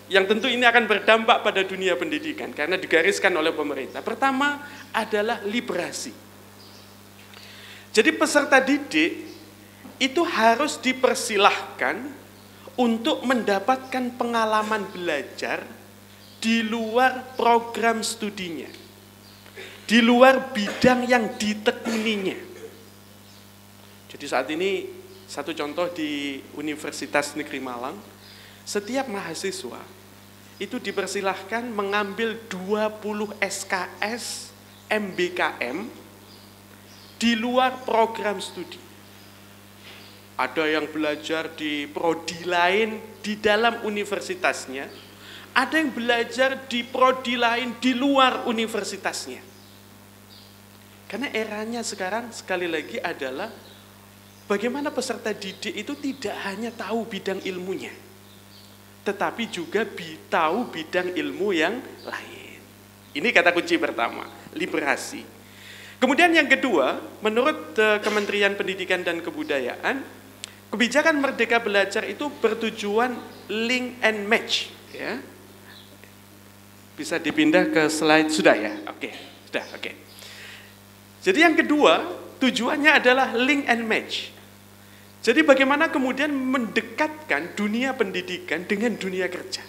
yang tentu ini akan berdampak pada dunia pendidikan karena digariskan oleh pemerintah. Pertama adalah liberasi. Jadi peserta didik itu harus dipersilahkan untuk mendapatkan pengalaman belajar di luar program studinya, di luar bidang yang ditekuninya. Jadi saat ini satu contoh di Universitas Negeri Malang, setiap mahasiswa itu dipersilahkan mengambil 20 SKS MBKM di luar program studi. Ada yang belajar di prodi lain di dalam universitasnya, ada yang belajar di prodi lain di luar universitasnya. Karena eranya sekarang sekali lagi adalah bagaimana peserta didik itu tidak hanya tahu bidang ilmunya, tetapi juga tahu bidang ilmu yang lain. Ini kata kunci pertama, liberasi. Kemudian yang kedua, menurut Kementerian Pendidikan dan Kebudayaan, kebijakan Merdeka Belajar itu bertujuan link and match. Ya. Bisa dipindah ke slide, sudah ya? Oke, sudah, oke. Jadi yang kedua, tujuannya adalah link and match. Jadi bagaimana kemudian mendekatkan dunia pendidikan dengan dunia kerja.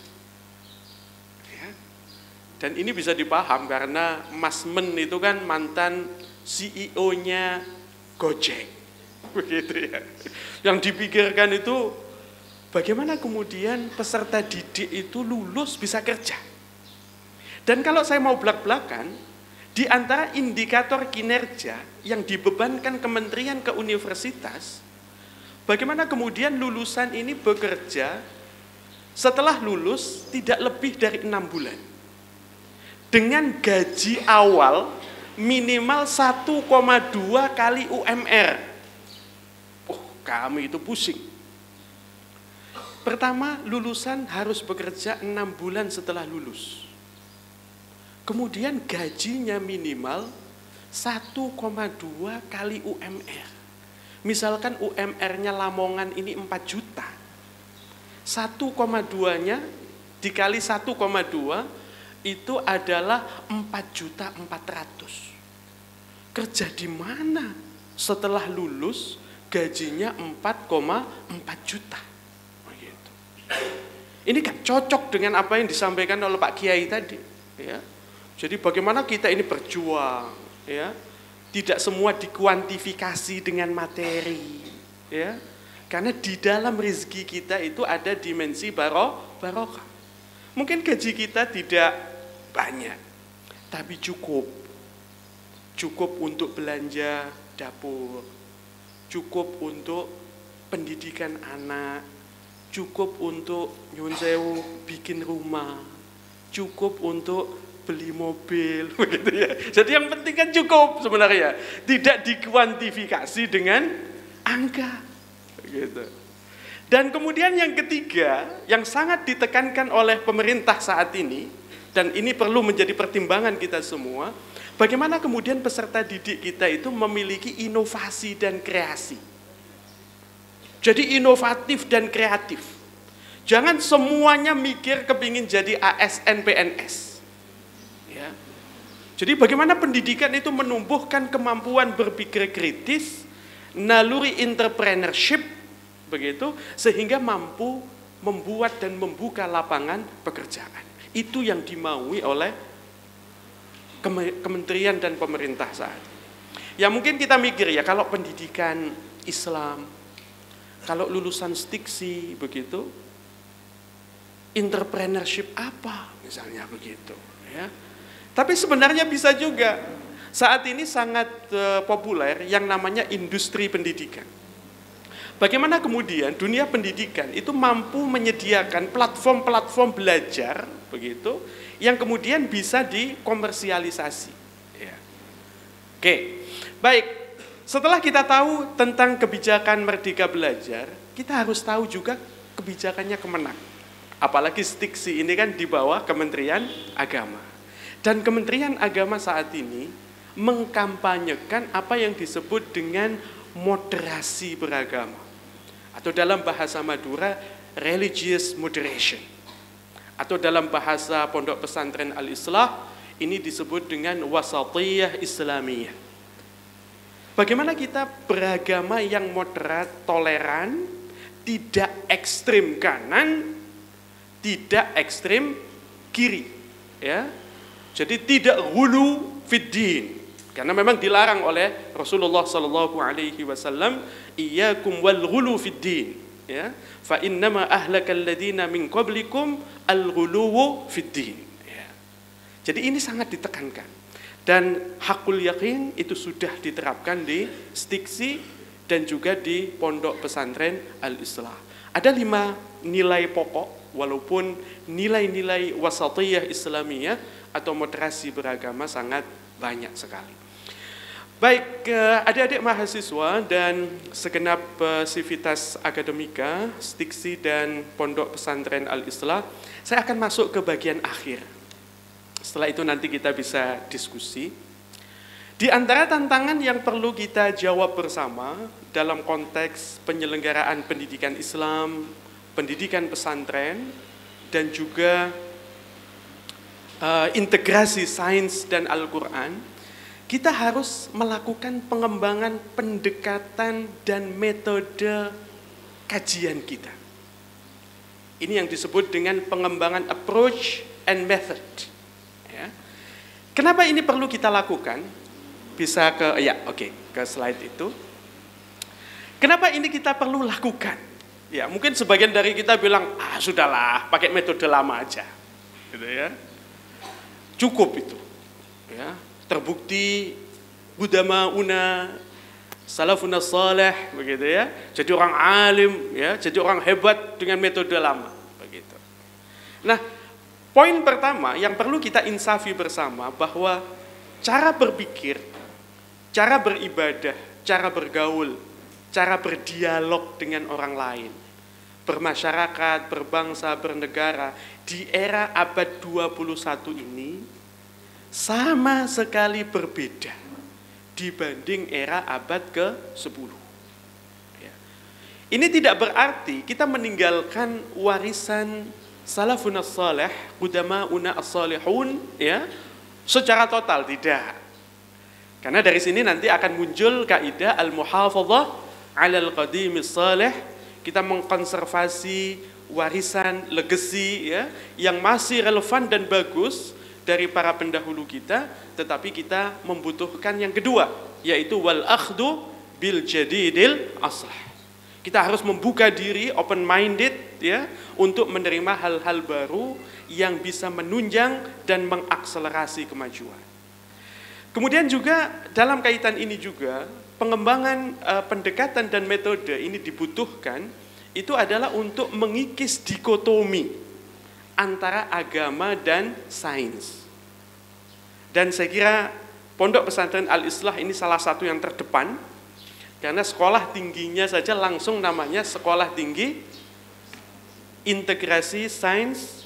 Ya. Dan ini bisa dipaham karena Mas Men itu kan mantan CEO-nya Gojek. Begitu ya. Yang dipikirkan itu bagaimana kemudian peserta didik itu lulus bisa kerja. Dan kalau saya mau belak-belakan, di antara indikator kinerja yang dibebankan kementerian ke universitas, bagaimana kemudian lulusan ini bekerja setelah lulus tidak lebih dari 6 bulan. Dengan gaji awal minimal 1,2 kali UMR. Kami itu pusing. Pertama, lulusan harus bekerja 6 bulan setelah lulus. Kemudian gajinya minimal 1,2 kali UMR. Misalkan UMR-nya Lamongan ini 4 juta. 1,2-nya dikali 1,2 itu adalah 4.400.000. Kerja di mana setelah lulus gajinya 4,4 juta. Begitu. Ini kan cocok dengan apa yang disampaikan oleh Pak Kiai tadi, ya. Jadi bagaimana kita ini berjuang, ya. Tidak semua dikuantifikasi dengan materi, ya. Karena di dalam rezeki kita itu ada dimensi barokah. Mungkin gaji kita tidak banyak, tapi cukup. cukup untuk belanja dapur, cukup untuk pendidikan anak, cukup untuk nyuwun sewu bikin rumah, cukup untuk beli mobil, begitu ya. Jadi yang penting kan cukup sebenarnya, tidak dikuantifikasi dengan angka, begitu. Dan kemudian yang ketiga, yang sangat ditekankan oleh pemerintah saat ini, dan ini perlu menjadi pertimbangan kita semua, bagaimana kemudian peserta didik kita itu memiliki inovasi dan kreasi. Jadi inovatif dan kreatif. Jangan semuanya mikir kepingin jadi ASN PNS. Ya. Jadi bagaimana pendidikan itu menumbuhkan kemampuan berpikir kritis, naluri entrepreneurship, begitu, sehingga mampu membuat dan membuka lapangan pekerjaan. Itu yang dimaui oleh kementerian dan pemerintah saat ini. Ya mungkin kita mikir ya, kalau pendidikan Islam, kalau lulusan stiksi begitu, entrepreneurship apa misalnya begitu ya. Tapi sebenarnya bisa juga. Saat ini sangat populer yang namanya industri pendidikan. Bagaimana kemudian dunia pendidikan itu mampu menyediakan platform-platform belajar begitu yang kemudian bisa dikomersialisasi. Ya. Oke, baik. Setelah kita tahu tentang kebijakan Merdeka Belajar, kita harus tahu juga kebijakannya Kemenak. Apalagi stiksi ini kan di bawah Kementerian Agama. Dan Kementerian Agama saat ini mengkampanyekan apa yang disebut dengan moderasi beragama. Atau dalam bahasa Madura, religious moderation. Atau dalam bahasa Pondok Pesantren Al-Islah, ini disebut dengan wasatiyah Islamiyah. Bagaimana kita beragama yang moderat, toleran, tidak ekstrim kanan, tidak ekstrim kiri, ya. Jadi tidak ghulu fid din, karena memang dilarang oleh Rasulullah sallallahu alaihi wasallam, iyyakum wal ghulu fid din, ya. Fa innama ahlakal ladina min qablikum al ghulu fid din, ya. Jadi ini sangat ditekankan. Dan hakul yakin itu sudah diterapkan di stiksi dan juga di Pondok Pesantren Al-Islah. Ada 5 nilai pokok, walaupun nilai-nilai wasatiyah Islamiyah atau moderasi beragama sangat banyak sekali. Baik, adik-adik mahasiswa dan segenap sivitas akademika, stiksi dan Pondok Pesantren Al-Islah, saya akan masuk ke bagian akhir. Setelah itu nanti kita bisa diskusi. Di antara tantangan yang perlu kita jawab bersama dalam konteks penyelenggaraan pendidikan Islam, pendidikan pesantren, dan juga integrasi sains dan Al-Quran, kita harus melakukan pengembangan pendekatan dan metode kajian kita. Ini yang disebut dengan pengembangan approach and method. Ya. Kenapa ini perlu kita lakukan? Bisa ke slide itu. Kenapa ini kita perlu lakukan? Ya, mungkin sebagian dari kita bilang, sudahlah, pakai metode lama aja. Gitu ya. Cukup itu. Ya, terbukti budama una salafuna salih begitu ya. Jadi orang alim ya, jadi orang hebat dengan metode lama begitu. Nah, poin pertama yang perlu kita insafi bersama bahwa cara berpikir, cara beribadah, cara bergaul, cara berdialog dengan orang lain, bermasyarakat, berbangsa, bernegara di era abad 21 ini sama sekali berbeda dibanding era abad ke-10. Ya. Ini tidak berarti kita meninggalkan warisan salafun as-salih, qudama'una as-salihun ya, secara total, tidak. Karena dari sini nanti akan muncul kaidah al-muhafadzah 'alal qadimis salih, kita mengkonservasi warisan legacy ya yang masih relevan dan bagus dari para pendahulu kita, tetapi kita membutuhkan yang kedua, yaitu wal akhdu bil jadidil aslah. Kita harus membuka diri, open minded ya, untuk menerima hal-hal baru yang bisa menunjang dan mengakselerasi kemajuan. Kemudian juga dalam kaitan ini juga pengembangan pendekatan dan metode ini dibutuhkan itu adalah untuk mengikis dikotomi antara agama dan sains. Dan saya kira Pondok Pesantren Al-Islah ini salah satu yang terdepan, karena sekolah tingginya saja langsung namanya Sekolah Tinggi Integrasi Sains,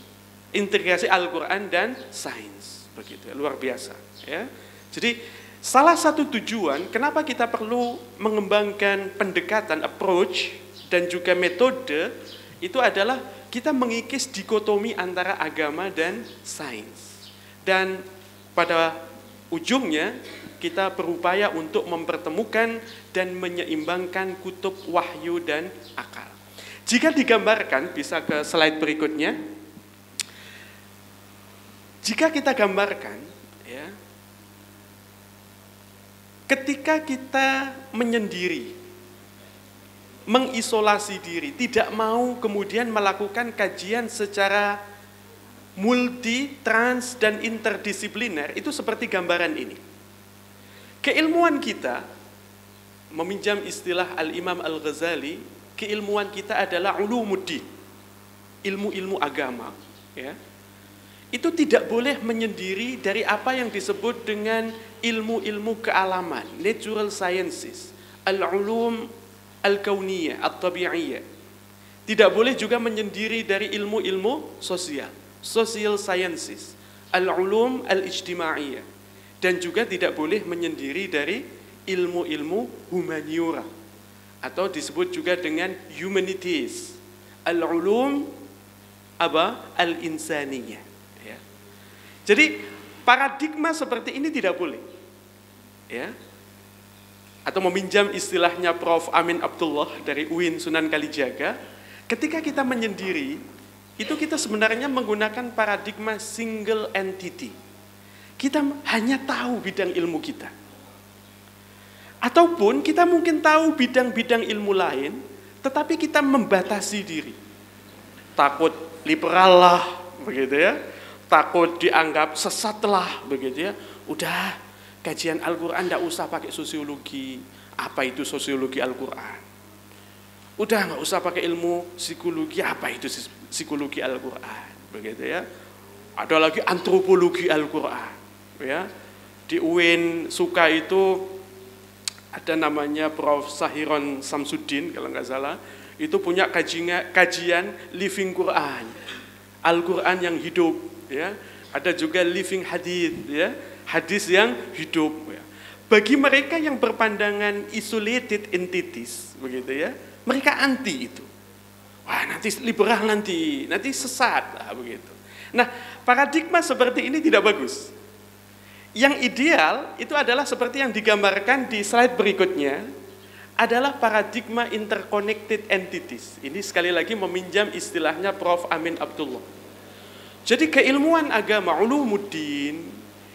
Integrasi Al-Quran dan Sains, begitu, luar biasa. Ya. Jadi salah satu tujuan kenapa kita perlu mengembangkan pendekatan, approach dan juga metode itu adalah kita mengikis dikotomi antara agama dan sains. Dan pada ujungnya kita berupaya untuk mempertemukan dan menyeimbangkan kutub wahyu dan akal. Jika digambarkan, bisa ke slide berikutnya. Jika kita gambarkan, ya, ketika kita menyendiri, mengisolasi diri, tidak mau kemudian melakukan kajian secara multi, trans, dan interdisipliner, itu seperti gambaran ini. Keilmuan kita, meminjam istilah Al-Imam Al-Ghazali, keilmuan kita adalah ulumuddin, ilmu-ilmu agama. Ya. Itu tidak boleh menyendiri dari apa yang disebut dengan ilmu-ilmu kealaman, natural sciences, al-ulum al-kauniyah, at-tabi'iyah. Tidak boleh juga menyendiri dari ilmu-ilmu sosial, social sciences, al-ulum al-ijtimaiyah. Dan juga tidak boleh menyendiri dari ilmu-ilmu humaniora, atau disebut juga dengan humanities, al-ulum al-insaniyah. Ya. Jadi paradigma seperti ini tidak boleh. Ya. Atau meminjam istilahnya Prof. Amin Abdullah dari UIN Sunan Kalijaga, ketika kita menyendiri, itu kita sebenarnya menggunakan paradigma single entity. Kita hanya tahu bidang ilmu kita. Ataupun kita mungkin tahu bidang-bidang ilmu lain, tetapi kita membatasi diri. Takut liberal lah, begitu ya. Takut dianggap sesat lah, begitu ya. Udah, kajian Al-Quran tidak usah pakai sosiologi. Apa itu sosiologi Al-Quran? Udah nggak usah pakai ilmu psikologi. Apa itu psikologi Al-Quran? Begitu ya. Ada lagi antropologi Al-Quran. Ya. Di UIN Suka itu ada namanya Prof. Sahiron Samsudin kalau nggak salah. Itu punya kajian living Quran. Al-Quran yang hidup. Ya. Ada juga living hadith, ya. Hadis yang hidup. Ya. Bagi mereka yang berpandangan isolated entities, begitu ya, mereka anti itu. Wah, nanti liberal nanti sesat, begitu. Nah, paradigma seperti ini tidak bagus. Yang ideal itu adalah seperti yang digambarkan di slide berikutnya, adalah paradigma interconnected entities. Ini sekali lagi meminjam istilahnya Prof. Amin Abdullah. Jadi keilmuan agama, ulumuddin,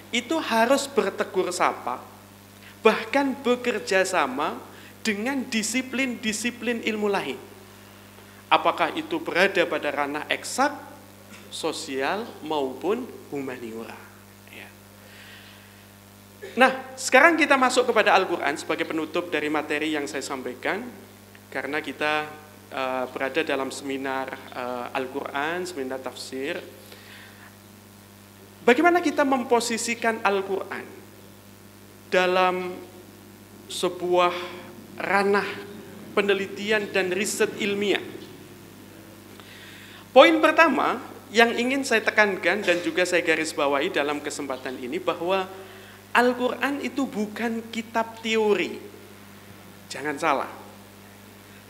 itu harus bertegur sapa, bahkan bekerja sama dengan disiplin-disiplin ilmu lain. Apakah itu berada pada ranah eksak, sosial, maupun humaniora. Ya. Nah, sekarang kita masuk kepada Al-Quran sebagai penutup dari materi yang saya sampaikan, karena kita berada dalam seminar Al-Quran, seminar tafsir. Bagaimana kita memposisikan Al-Quran dalam sebuah ranah penelitian dan riset ilmiah? Poin pertama yang ingin saya tekankan dan juga saya garis bawahi dalam kesempatan ini, bahwa Al-Quran itu bukan kitab teori. Jangan salah.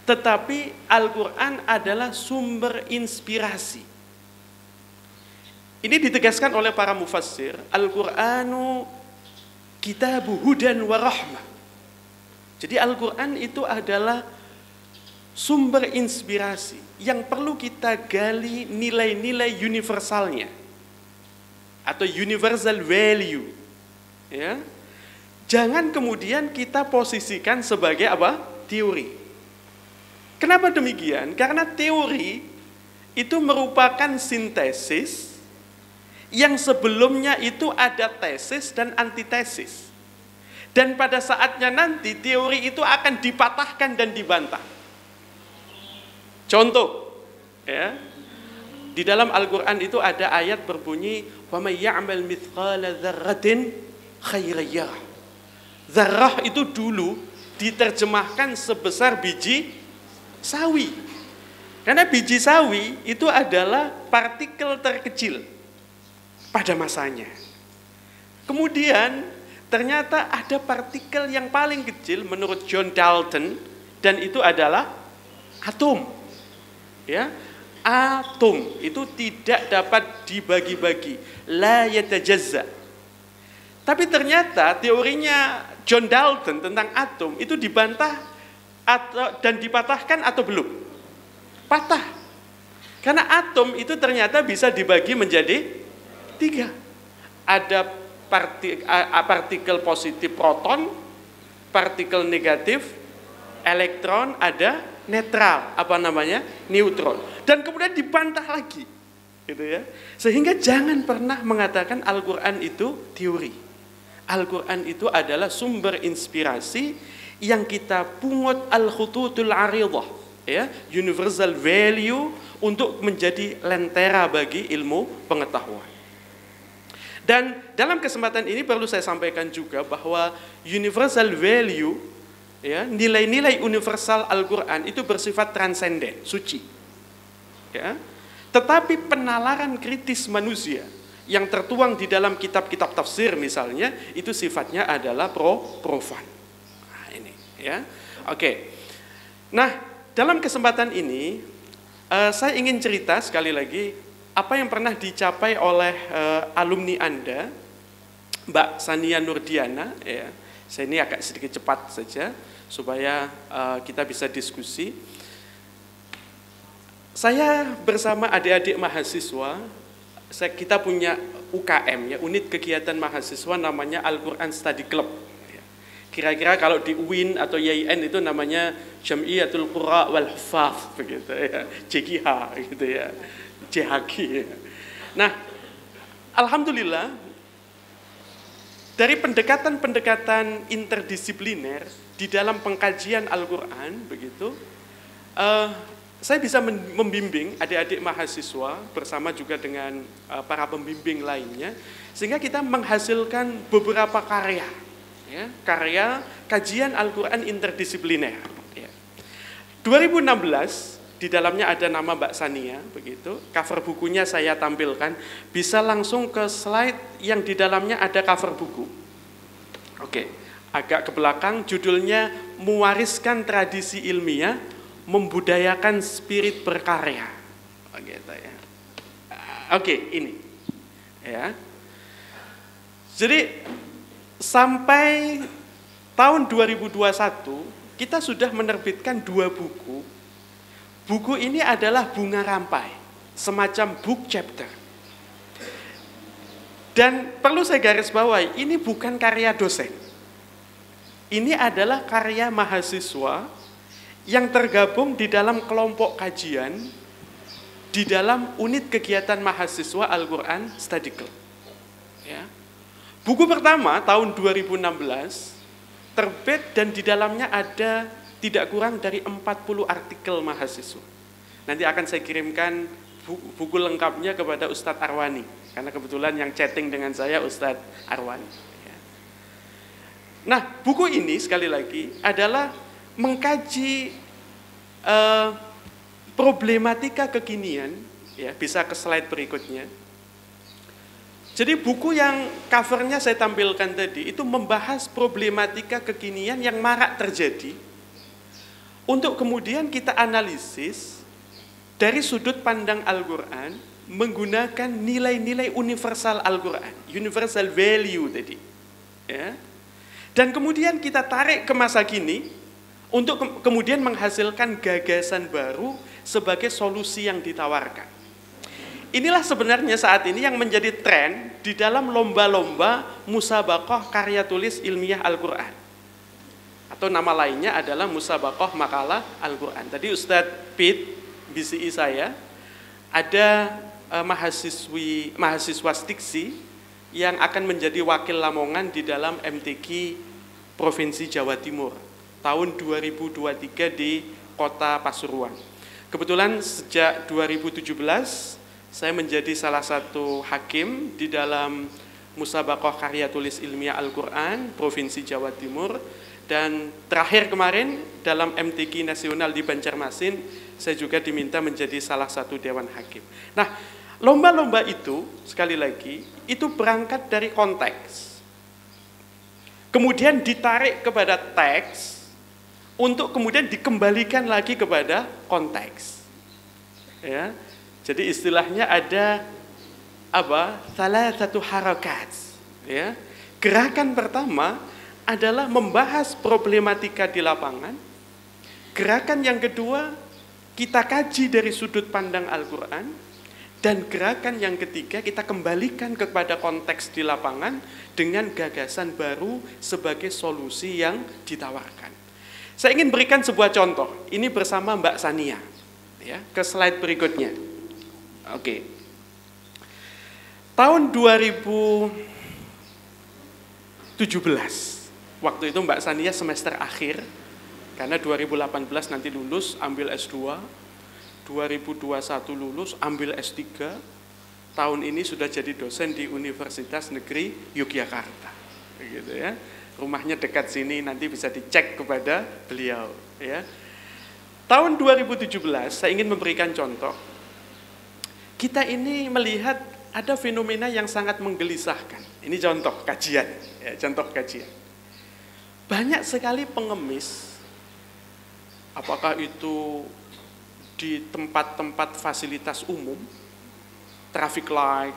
Tetapi Al-Quran adalah sumber inspirasi. Ini ditegaskan oleh para mufassir, Al-Qur'anu kitabu hudan wa rahmah. Jadi Al-Quran itu adalah sumber inspirasi yang perlu kita gali nilai-nilai universalnya atau universal value. Ya. Jangan kemudian kita posisikan sebagai apa? Teori. Kenapa demikian? Karena teori itu merupakan sintesis yang sebelumnya itu ada tesis dan antitesis. Dan pada saatnya nanti teori itu akan dipatahkan dan dibantah. Contoh, ya, di dalam Al-Quran itu ada ayat berbunyi, وَمَنْ يَعْمَلْ مِثْقَالَ ذَرَّةٍ خَيْرًا يَرَهُ. Zarrah itu dulu diterjemahkan sebesar biji sawi. Karena biji sawi itu adalah partikel terkecil pada masanya. Kemudian ternyata ada partikel yang paling kecil menurut John Dalton, dan itu adalah atom. Ya, atom itu tidak dapat dibagi-bagi, la yatajazza. Tapi ternyata teorinya John Dalton tentang atom itu dibantah dan dipatahkan atau belum? Patah. Karena atom itu ternyata bisa dibagi menjadi 3. Ada partikel positif proton, partikel negatif elektron, ada netral, neutron. Dan kemudian dibantah lagi, gitu ya. Sehingga jangan pernah mengatakan Al-Quran itu teori. Al-Quran itu adalah sumber inspirasi yang kita pungut al-khututul aridah, ya, universal value untuk menjadi lentera bagi ilmu pengetahuan. Dan dalam kesempatan ini perlu saya sampaikan juga bahwa universal value, ya, nilai-nilai universal Al-Quran itu bersifat transenden, suci. Ya. Tetapi penalaran kritis manusia yang tertuang di dalam kitab-kitab tafsir misalnya, itu sifatnya adalah profan. Nah, ini, ya. Oke. Nah, dalam kesempatan ini saya ingin cerita sekali lagi apa yang pernah dicapai oleh alumni Anda, Mbak Sania Nurdiana, ya. Saya ini agak sedikit cepat saja supaya kita bisa diskusi. Saya bersama adik-adik mahasiswa, kita punya UKM, ya, unit kegiatan mahasiswa namanya Al-Quran Study Club. Kira-kira kalau di UIN atau YIN itu namanya Jam'iyatul Qurra wal Huffaz, begitu ya, JQH gitu ya, JHQ. Ya. Nah, alhamdulillah dari pendekatan-pendekatan interdisipliner di dalam pengkajian Al-Quran, begitu, saya bisa membimbing adik-adik mahasiswa bersama juga dengan para pembimbing lainnya, sehingga kita menghasilkan beberapa karya, ya, karya kajian Al-Quran interdisipliner. Ya. 2016 di dalamnya ada nama Mbak Sania, begitu. Cover bukunya saya tampilkan, bisa langsung ke slide yang di dalamnya ada cover buku. Oke, agak ke belakang, judulnya Mewariskan Tradisi Ilmiah, Membudayakan Spirit Berkarya. Gitu ya. Oke, ini. Ya. Jadi sampai tahun 2021 kita sudah menerbitkan 2 buku. Buku ini adalah bunga rampai, semacam book chapter. Dan perlu saya garis bawahi, ini bukan karya dosen. Ini adalah karya mahasiswa yang tergabung di dalam kelompok kajian di dalam unit kegiatan mahasiswa Al-Quran Study Club. Ya. Buku pertama tahun 2016 terbit dan di dalamnya ada tidak kurang dari 40 artikel mahasiswa. Nanti akan saya kirimkan buku lengkapnya kepada Ustadz Arwani, karena kebetulan yang chatting dengan saya Ustadz Arwani. Ya. Nah, buku ini sekali lagi adalah mengkaji problematika kekinian, ya, bisa ke slide berikutnya. Jadi buku yang covernya saya tampilkan tadi itu membahas problematika kekinian yang marak terjadi, untuk kemudian kita analisis dari sudut pandang Al-Quran menggunakan nilai-nilai universal Al-Quran, universal value tadi, ya. Dan kemudian kita tarik ke masa kini untuk kemudian menghasilkan gagasan baru sebagai solusi yang ditawarkan. Inilah sebenarnya saat ini yang menjadi tren di dalam lomba-lomba musabaqah karya tulis ilmiah Al-Quran. Atau nama lainnya adalah musabaqah makalah Al-Quran. Tadi Ustadz Pit, BCI saya, ada mahasiswa stiksi yang akan menjadi wakil Lamongan di dalam MTQ Provinsi Jawa Timur tahun 2023 di Kota Pasuruan. Kebetulan sejak 2017 saya menjadi salah satu hakim di dalam Musabaqah Karya Tulis Ilmiah Al-Quran Provinsi Jawa Timur, dan terakhir kemarin dalam MTQ Nasional di Banjarmasin saya juga diminta menjadi salah satu dewan hakim. Nah, lomba-lomba itu sekali lagi itu berangkat dari konteks, kemudian ditarik kepada teks untuk kemudian dikembalikan lagi kepada konteks. Ya. Jadi istilahnya ada salah satu harakat. Ya. Gerakan pertama adalah membahas problematika di lapangan. Gerakan yang kedua, kita kaji dari sudut pandang Al-Quran. Dan gerakan yang ketiga, kita kembalikan kepada konteks di lapangan dengan gagasan baru sebagai solusi yang ditawarkan. Saya ingin berikan sebuah contoh. Ini bersama Mbak Sania. Ya, ke slide berikutnya. Oke. Tahun 2017, waktu itu Mbak Sania semester akhir, karena 2018 nanti lulus, ambil S2, 2021 lulus, ambil S3, tahun ini sudah jadi dosen di Universitas Negeri Yogyakarta. Begitu ya. Rumahnya dekat sini, nanti bisa dicek kepada beliau. Ya. Tahun 2017, saya ingin memberikan contoh. Kita ini melihat ada fenomena yang sangat menggelisahkan. Ini contoh kajian. Ya, contoh kajian. Banyak sekali pengemis, apakah itu di tempat-tempat fasilitas umum, traffic light,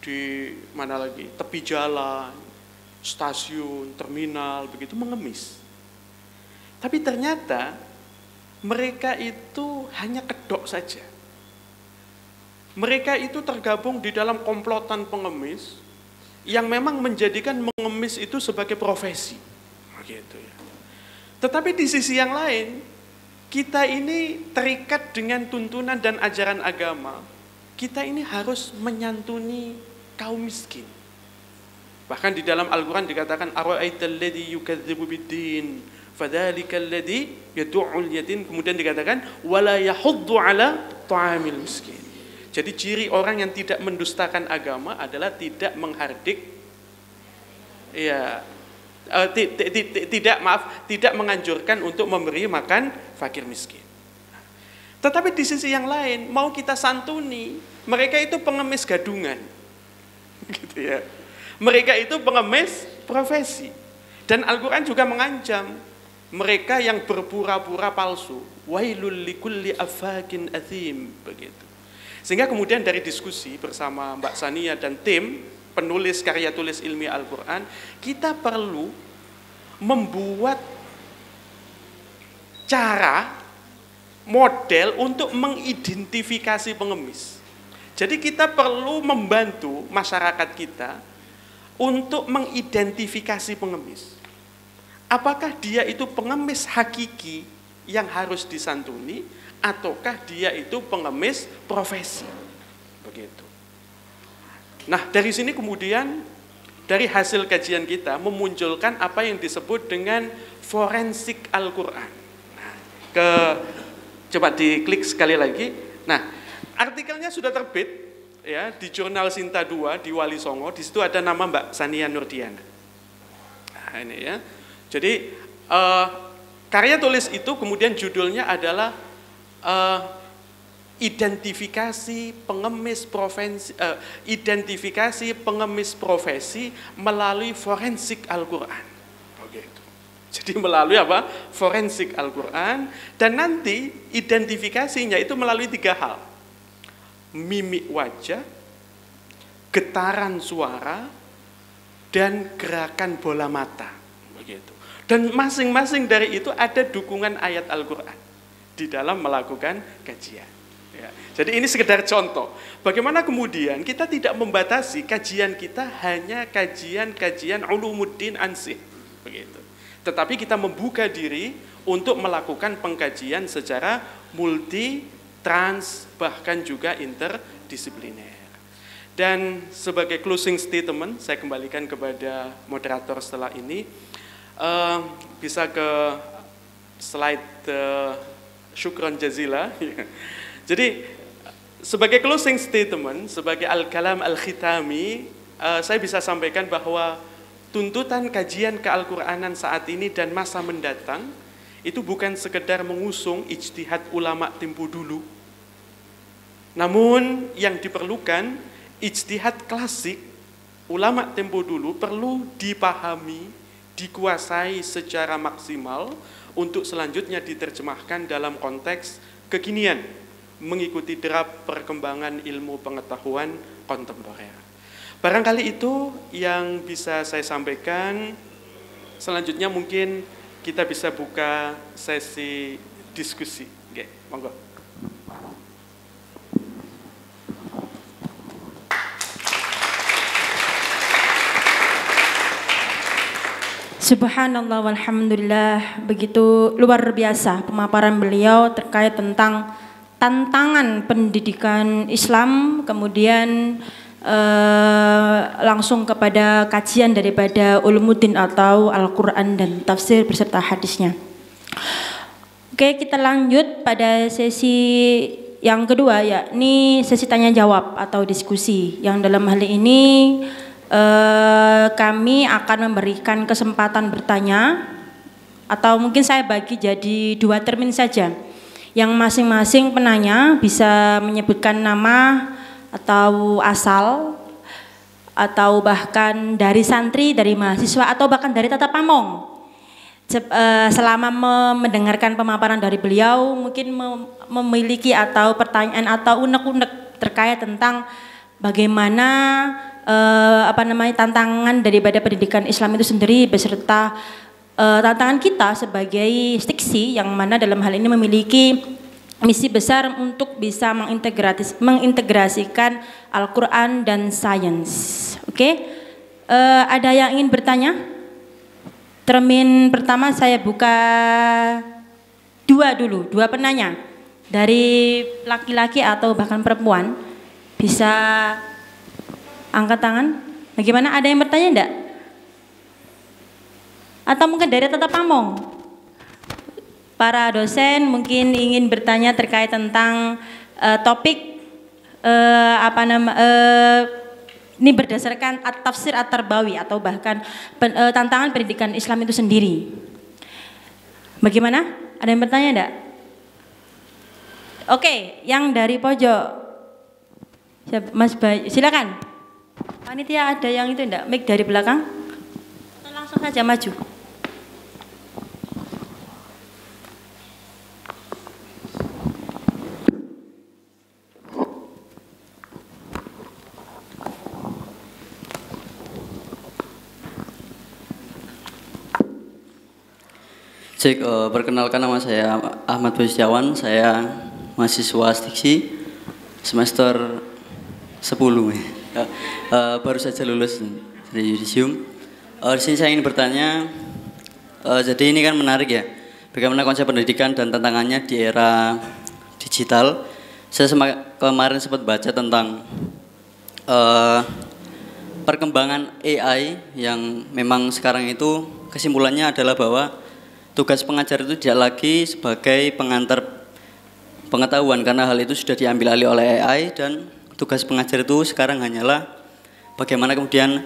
di mana lagi, tepi jalan, stasiun, terminal, begitu mengemis. Tapi ternyata mereka itu hanya kedok saja. Mereka itu tergabung di dalam komplotan pengemis yang memang menjadikan mengemis itu sebagai profesi. Begitu ya. Tetapi di sisi yang lain, kita ini terikat dengan tuntunan dan ajaran agama. Kita ini harus menyantuni kaum miskin. Bahkan di dalam Al-Quran dikatakan ara'aital ladzi yukadzibu bid-din fadzalikal ladzi yad'ul yatim, kemudian dikatakan wala yahuddu ala ta'amil miskin. Jadi ciri orang yang tidak mendustakan agama adalah tidak menghardik, ya, tidak menganjurkan untuk memberi makan fakir miskin. Tetapi di sisi yang lain, mau kita santuni, mereka itu pengemis gadungan, gitu ya. Mereka itu pengemis profesi, dan Al-Quran juga mengancam mereka yang berpura-pura palsu. Wailul likulli affakin athim, begitu. Sehingga kemudian dari diskusi bersama Mbak Sania dan tim penulis karya tulis ilmiah Al-Quran, kita perlu membuat cara, model untuk mengidentifikasi pengemis. Jadi kita perlu membantu masyarakat kita untuk mengidentifikasi pengemis. Apakah dia itu pengemis hakiki yang harus disantuni, ataukah dia itu pengemis profesi, begitu. Nah, dari sini kemudian dari hasil kajian kita memunculkan apa yang disebut dengan forensik Al-Quran. Nah, coba diklik sekali lagi. Nah, artikelnya sudah terbit ya di Jurnal Sinta 2 di Wali Songo. Di situ ada nama Mbak Sania Nurdiana. Nah, ini ya. Jadi karya tulis itu kemudian judulnya adalah identifikasi pengemis profesi melalui forensik Al-Quran. Begitu. Jadi melalui apa? Forensik Al-Quran, dan nanti identifikasinya itu melalui 3 hal. Mimik wajah, getaran suara, dan gerakan bola mata. Begitu. Dan masing-masing dari itu ada dukungan ayat Al-Quran di dalam melakukan kajian. Ya. Jadi ini sekedar contoh. Bagaimana kemudian kita tidak membatasi kajian kita hanya kajian ulumuddin ansih, begitu. Tetapi kita membuka diri untuk melakukan pengkajian secara multi, trans, bahkan juga interdisipliner. Dan sebagai closing statement, saya kembalikan kepada moderator setelah ini. Bisa ke slide syukran jazila. Jadi sebagai closing statement, sebagai al-kalam al-khitami, saya bisa sampaikan bahwa tuntutan kajian keal-Qur'anan saat ini dan masa mendatang itu bukan sekedar mengusung ijtihad ulama tempo dulu. Namun yang diperlukan ijtihad klasik ulama tempo dulu perlu dipahami, dikuasai secara maksimal untuk selanjutnya diterjemahkan dalam konteks kekinian mengikuti derap perkembangan ilmu pengetahuan kontemporer. Barangkali itu yang bisa saya sampaikan. Selanjutnya mungkin kita bisa buka sesi diskusi. Oke, monggo. Subhanallah walhamdulillah, begitu luar biasa pemaparan beliau terkait tentang tantangan pendidikan Islam, kemudian langsung kepada kajian daripada Ulumuddin atau Al-Quran dan tafsir beserta hadisnya. Oke, kita lanjut pada sesi yang kedua, yakni sesi tanya jawab atau diskusi, yang dalam hal ini kami akan memberikan kesempatan bertanya, atau mungkin saya bagi jadi 2 termin saja, yang masing-masing penanya bisa menyebutkan nama atau asal, atau bahkan dari santri, dari mahasiswa, atau bahkan dari Tata Pamong. Selama mendengarkan pemaparan dari beliau, mungkin memiliki atau pertanyaan atau unek-unek terkait tentang bagaimana tantangan daripada pendidikan Islam itu sendiri, beserta tantangan kita sebagai stiksi yang mana dalam hal ini memiliki misi besar untuk bisa mengintegrasikan Al-Quran dan sains. Oke, ada yang ingin bertanya? Termin pertama saya buka 2 penanya, dari laki-laki atau bahkan perempuan, bisa angkat tangan. Bagaimana, ada yang bertanya enggak? Atau mungkin dari Tata Pamong? Para dosen mungkin ingin bertanya terkait tentang topik ini berdasarkan tafsir at-tarbawi atau bahkan tantangan pendidikan Islam itu sendiri. Bagaimana? Ada yang bertanya enggak? Oke, yang dari pojok, Mas Bayu, silakan. Panitia ada yang itu enggak? Mic dari belakang? Atau langsung saja maju? Perkenalkan, nama saya Ahmad Bustiawan, saya mahasiswa stiksi semester 10, baru saja lulus dari yudisium. Di sini saya ingin bertanya, jadi ini kan menarik ya, bagaimana konsep pendidikan dan tantangannya di era digital. Saya kemarin sempat baca tentang perkembangan AI yang memang sekarang itu kesimpulannya adalah bahwa tugas pengajar itu tidak lagi sebagai pengantar pengetahuan, karena hal itu sudah diambil alih oleh AI, dan tugas pengajar itu sekarang hanyalah bagaimana kemudian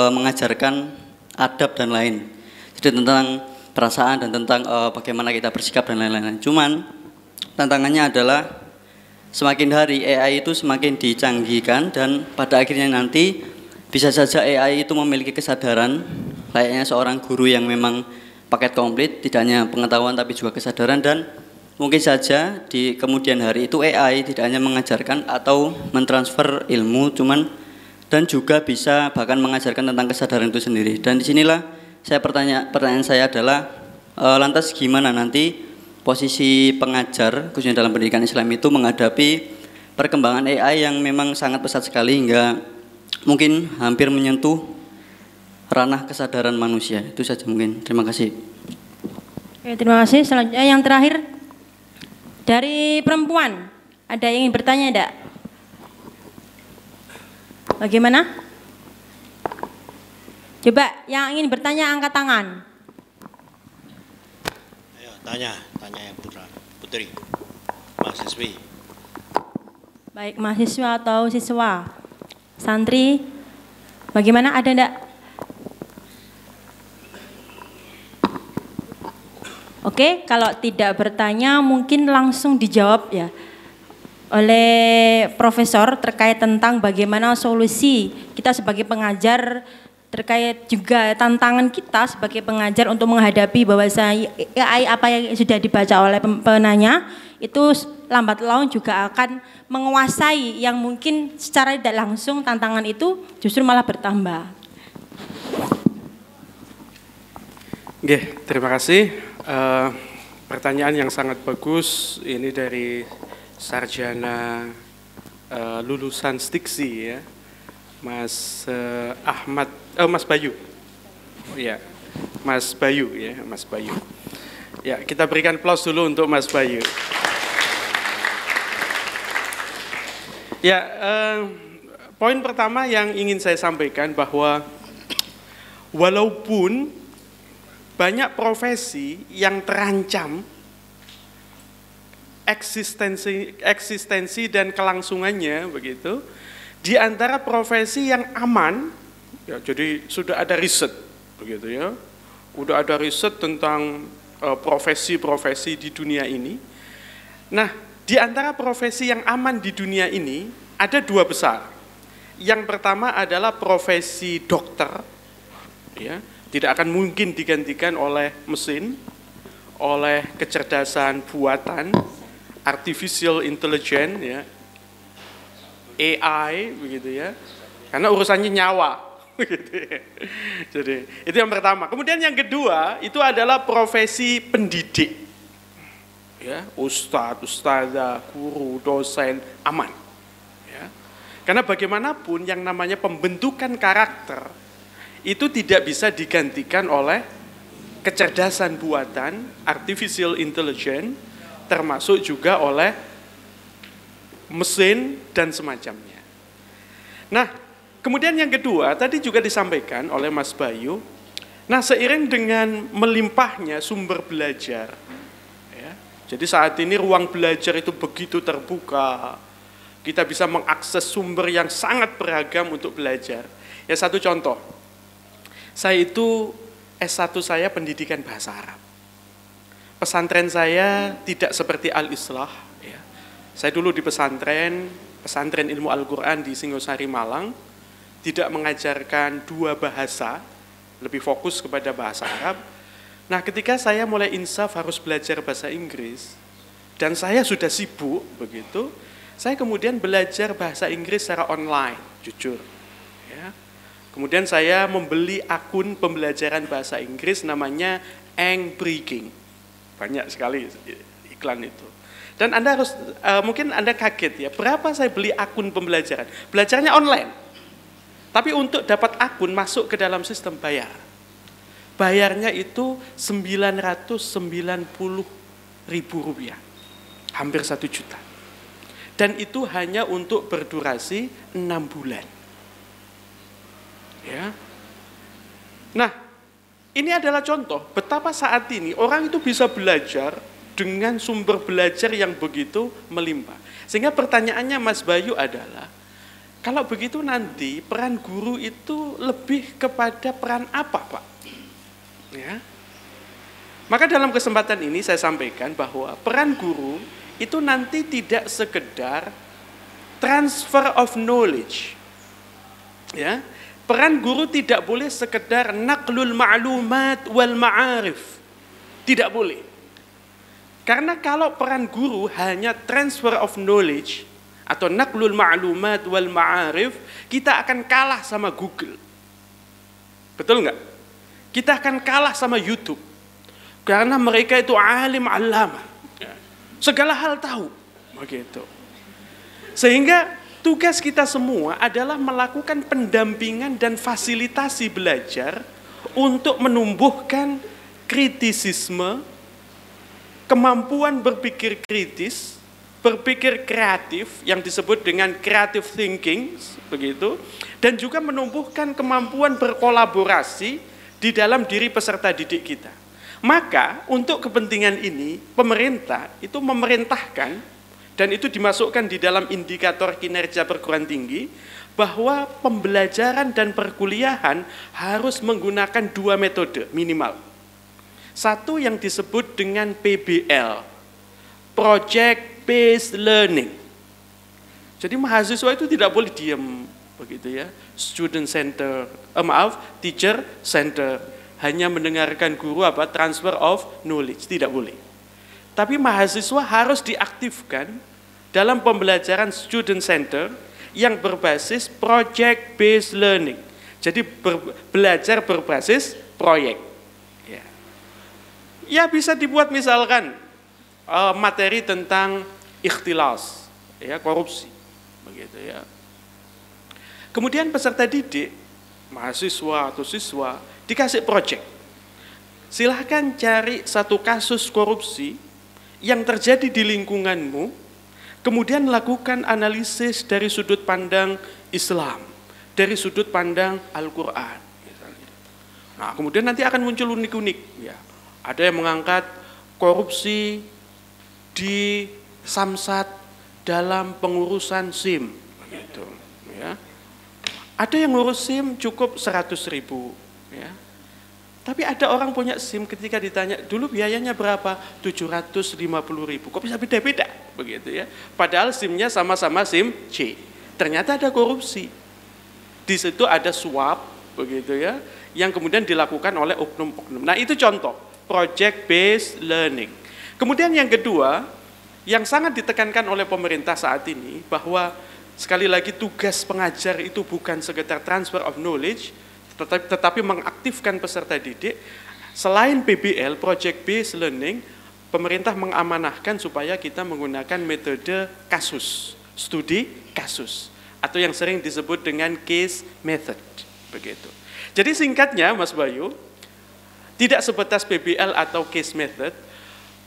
mengajarkan adab dan lain. Jadi tentang perasaan dan tentang bagaimana kita bersikap dan lain-lain. Cuman tantangannya adalah semakin hari AI itu semakin dicanggihkan, dan pada akhirnya nanti bisa saja AI itu memiliki kesadaran layaknya seorang guru yang memang paket komplit, tidak hanya pengetahuan tapi juga kesadaran, dan mungkin saja di kemudian hari itu AI tidak hanya mengajarkan atau mentransfer ilmu, dan juga bisa bahkan mengajarkan tentang kesadaran itu sendiri. Dan disinilah pertanyaan saya adalah lantas gimana nanti posisi pengajar khususnya dalam pendidikan Islam itu menghadapi perkembangan AI yang memang sangat pesat sekali hingga mungkin hampir menyentuh ranah kesadaran manusia. Itu saja mungkin. Terima kasih. Oke, terima kasih. Selanjutnya yang terakhir dari perempuan, ada yang ingin bertanya enggak? Bagaimana? Coba yang ingin bertanya angkat tangan. Ayo tanya yang putri, mahasiswi. Baik mahasiswa atau siswa, santri, bagaimana, ada enggak? Oke, kalau tidak bertanya mungkin langsung dijawab ya oleh profesor terkait tentang bagaimana solusi kita sebagai pengajar, terkait juga tantangan kita sebagai pengajar untuk menghadapi bahwasanya AI apa yang sudah dibaca oleh penanya itu lambat laun juga akan menguasai yang mungkin secara tidak langsung tantangan itu justru malah bertambah. Oke, terima kasih. Pertanyaan yang sangat bagus ini dari sarjana lulusan Stiksi ya, Mas Mas Bayu. Oh ya, Mas Bayu ya, Mas Bayu. Ya, kita berikan aplaus dulu untuk Mas Bayu. Ya, poin pertama yang ingin saya sampaikan bahwa walaupun banyak profesi yang terancam eksistensi dan kelangsungannya begitu, di antara profesi yang aman, ya, jadi sudah ada riset begitu ya, udah ada riset tentang profesi-profesi di dunia ini. Nah, di antara profesi yang aman di dunia ini ada dua besar. Yang pertama adalah profesi dokter, ya, tidak akan mungkin digantikan oleh mesin, oleh kecerdasan buatan, artificial intelligence, ya, AI, begitu ya, karena urusannya nyawa, gitu ya. Jadi itu yang pertama. Kemudian yang kedua itu adalah profesi pendidik, ya, ustadz, ustadzah, guru, dosen, aman, ya. Karena bagaimanapun yang namanya pembentukan karakter itu tidak bisa digantikan oleh kecerdasan buatan, artificial intelligence, termasuk juga oleh mesin dan semacamnya. Nah, kemudian yang kedua, tadi juga disampaikan oleh Mas Bayu, nah seiring dengan melimpahnya sumber belajar, ya, jadi saat ini ruang belajar itu begitu terbuka, kita bisa mengakses sumber yang sangat beragam untuk belajar. Ya, satu contoh, saya itu S1 saya pendidikan bahasa Arab. Pesantren saya tidak seperti Al-Islah. Ya. Saya dulu di pesantren ilmu Al-Quran di Singosari, Malang, tidak mengajarkan dua bahasa, lebih fokus kepada bahasa Arab. Nah, ketika saya mulai insaf harus belajar bahasa Inggris, dan saya sudah sibuk begitu, saya kemudian belajar bahasa Inggris secara online, jujur. Ya. Kemudian saya membeli akun pembelajaran bahasa Inggris namanya Eng-Breaking. Banyak sekali iklan itu. Dan Anda harus, mungkin Anda kaget ya, berapa saya beli akun pembelajaran. Belajarnya online. Tapi untuk dapat akun masuk ke dalam sistem bayar. Bayarnya itu Rp990.000. Hampir 1 juta. Dan itu hanya untuk berdurasi 6 bulan. Ya. Nah, ini adalah contoh betapa saat ini orang itu bisa belajar dengan sumber belajar yang begitu melimpah. Sehingga pertanyaannya Mas Bayu adalah, kalau begitu nanti peran guru itu lebih kepada peran apa, Pak? Ya. Maka dalam kesempatan ini saya sampaikan bahwa peran guru itu nanti tidak sekedar transfer of knowledge. Ya. Peran guru tidak boleh sekedar naqlul ma'lumat wal ma'arif. Tidak boleh. Karena kalau peran guru hanya transfer of knowledge atau naqlul ma'lumat wal ma'arif, kita akan kalah sama Google. Betul nggak? Kita akan kalah sama YouTube. Karena mereka itu alim alama. Segala hal tahu. Begitu. Sehingga tugas kita semua adalah melakukan pendampingan dan fasilitasi belajar untuk menumbuhkan kritisisme, kemampuan berpikir kritis, berpikir kreatif yang disebut dengan creative thinking, begitu, dan juga menumbuhkan kemampuan berkolaborasi di dalam diri peserta didik kita. Maka untuk kepentingan ini pemerintah itu memerintahkan, dan itu dimasukkan di dalam indikator kinerja perguruan tinggi, bahwa pembelajaran dan perkuliahan harus menggunakan 2 metode minimal. Satu yang disebut dengan PBL, Project Based Learning. Jadi mahasiswa itu tidak boleh diam, begitu ya. Teacher center, hanya mendengarkan guru transfer of knowledge, tidak boleh. Tapi mahasiswa harus diaktifkan dalam pembelajaran student center yang berbasis project based learning. Jadi belajar berbasis proyek. Ya bisa dibuat misalkan materi tentang ikhtilas, ya, korupsi, begitu ya. Kemudian peserta didik, mahasiswa atau siswa dikasih proyek. Silahkan cari satu kasus korupsi yang terjadi di lingkunganmu, kemudian lakukan analisis dari sudut pandang Islam, dari sudut pandang Al-Quran. Nah, kemudian nanti akan muncul unik-unik. Ya. Ada yang mengangkat korupsi di Samsat dalam pengurusan SIM. Gitu, ya. Ada yang ngurus SIM cukup 100.000. Ya. Tapi ada orang punya SIM ketika ditanya, dulu biayanya berapa? 750.000. Kok bisa beda-beda? Begitu ya. Padahal SIM-nya sama-sama SIM C. Ternyata ada korupsi. Di situ ada suap, begitu ya, yang kemudian dilakukan oleh oknum-oknum. Nah, itu contoh project based learning. Kemudian yang kedua, yang sangat ditekankan oleh pemerintah saat ini, bahwa sekali lagi tugas pengajar itu bukan sekedar transfer of knowledge, tetapi mengaktifkan peserta didik. Selain PBL, project based learning, pemerintah mengamanahkan supaya kita menggunakan metode kasus, studi kasus, atau yang sering disebut dengan case method, begitu. Jadi singkatnya, Mas Bayu, tidak sebatas PBL atau case method,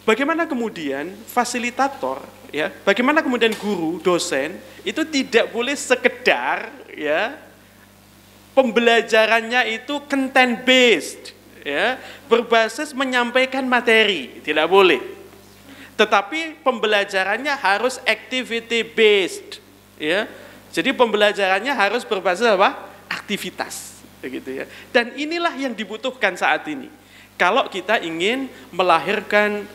bagaimana kemudian fasilitator, ya, bagaimana kemudian guru, dosen itu tidak boleh sekedar, ya, pembelajarannya itu content based, ya, berbasis menyampaikan materi, tidak boleh. Tetapi pembelajarannya harus activity based, ya. Jadi pembelajarannya harus berbasis apa? Aktivitas, begitu ya. Dan inilah yang dibutuhkan saat ini. Kalau kita ingin melahirkan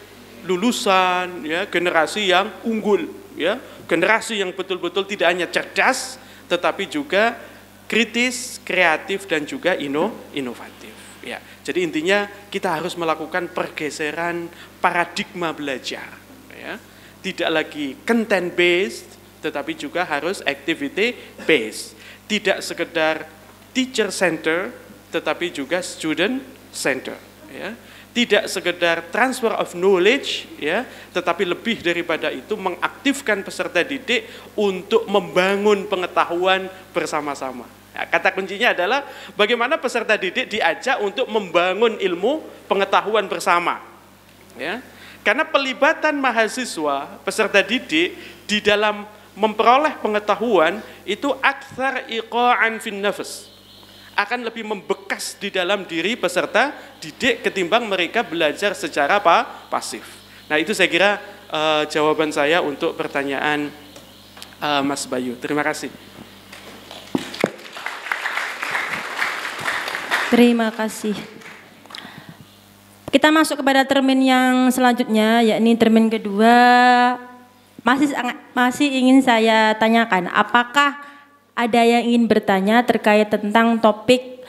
lulusan, ya, generasi yang unggul, ya, generasi yang betul-betul tidak hanya cerdas, tetapi juga kritis, kreatif, dan juga inovatif. Ya, jadi intinya kita harus melakukan pergeseran paradigma belajar. Ya. Tidak lagi content based, tetapi juga harus activity based. Tidak sekedar teacher center, tetapi juga student center. Ya. Tidak sekedar transfer of knowledge, ya, tetapi lebih daripada itu mengaktifkan peserta didik untuk membangun pengetahuan bersama-sama. Ya, kata kuncinya adalah bagaimana peserta didik diajak untuk membangun ilmu pengetahuan bersama. Ya. Karena pelibatan mahasiswa, peserta didik di dalam memperoleh pengetahuan itu aktsar iqa'an fin nafs, akan lebih membekas di dalam diri peserta didik ketimbang mereka belajar secara pasif. Nah, itu saya kira jawaban saya untuk pertanyaan Mas Bayu. Terima kasih. Terima kasih. Kita masuk kepada termin yang selanjutnya, yakni termin kedua. Masih ingin saya tanyakan, apakah ada yang ingin bertanya terkait tentang topik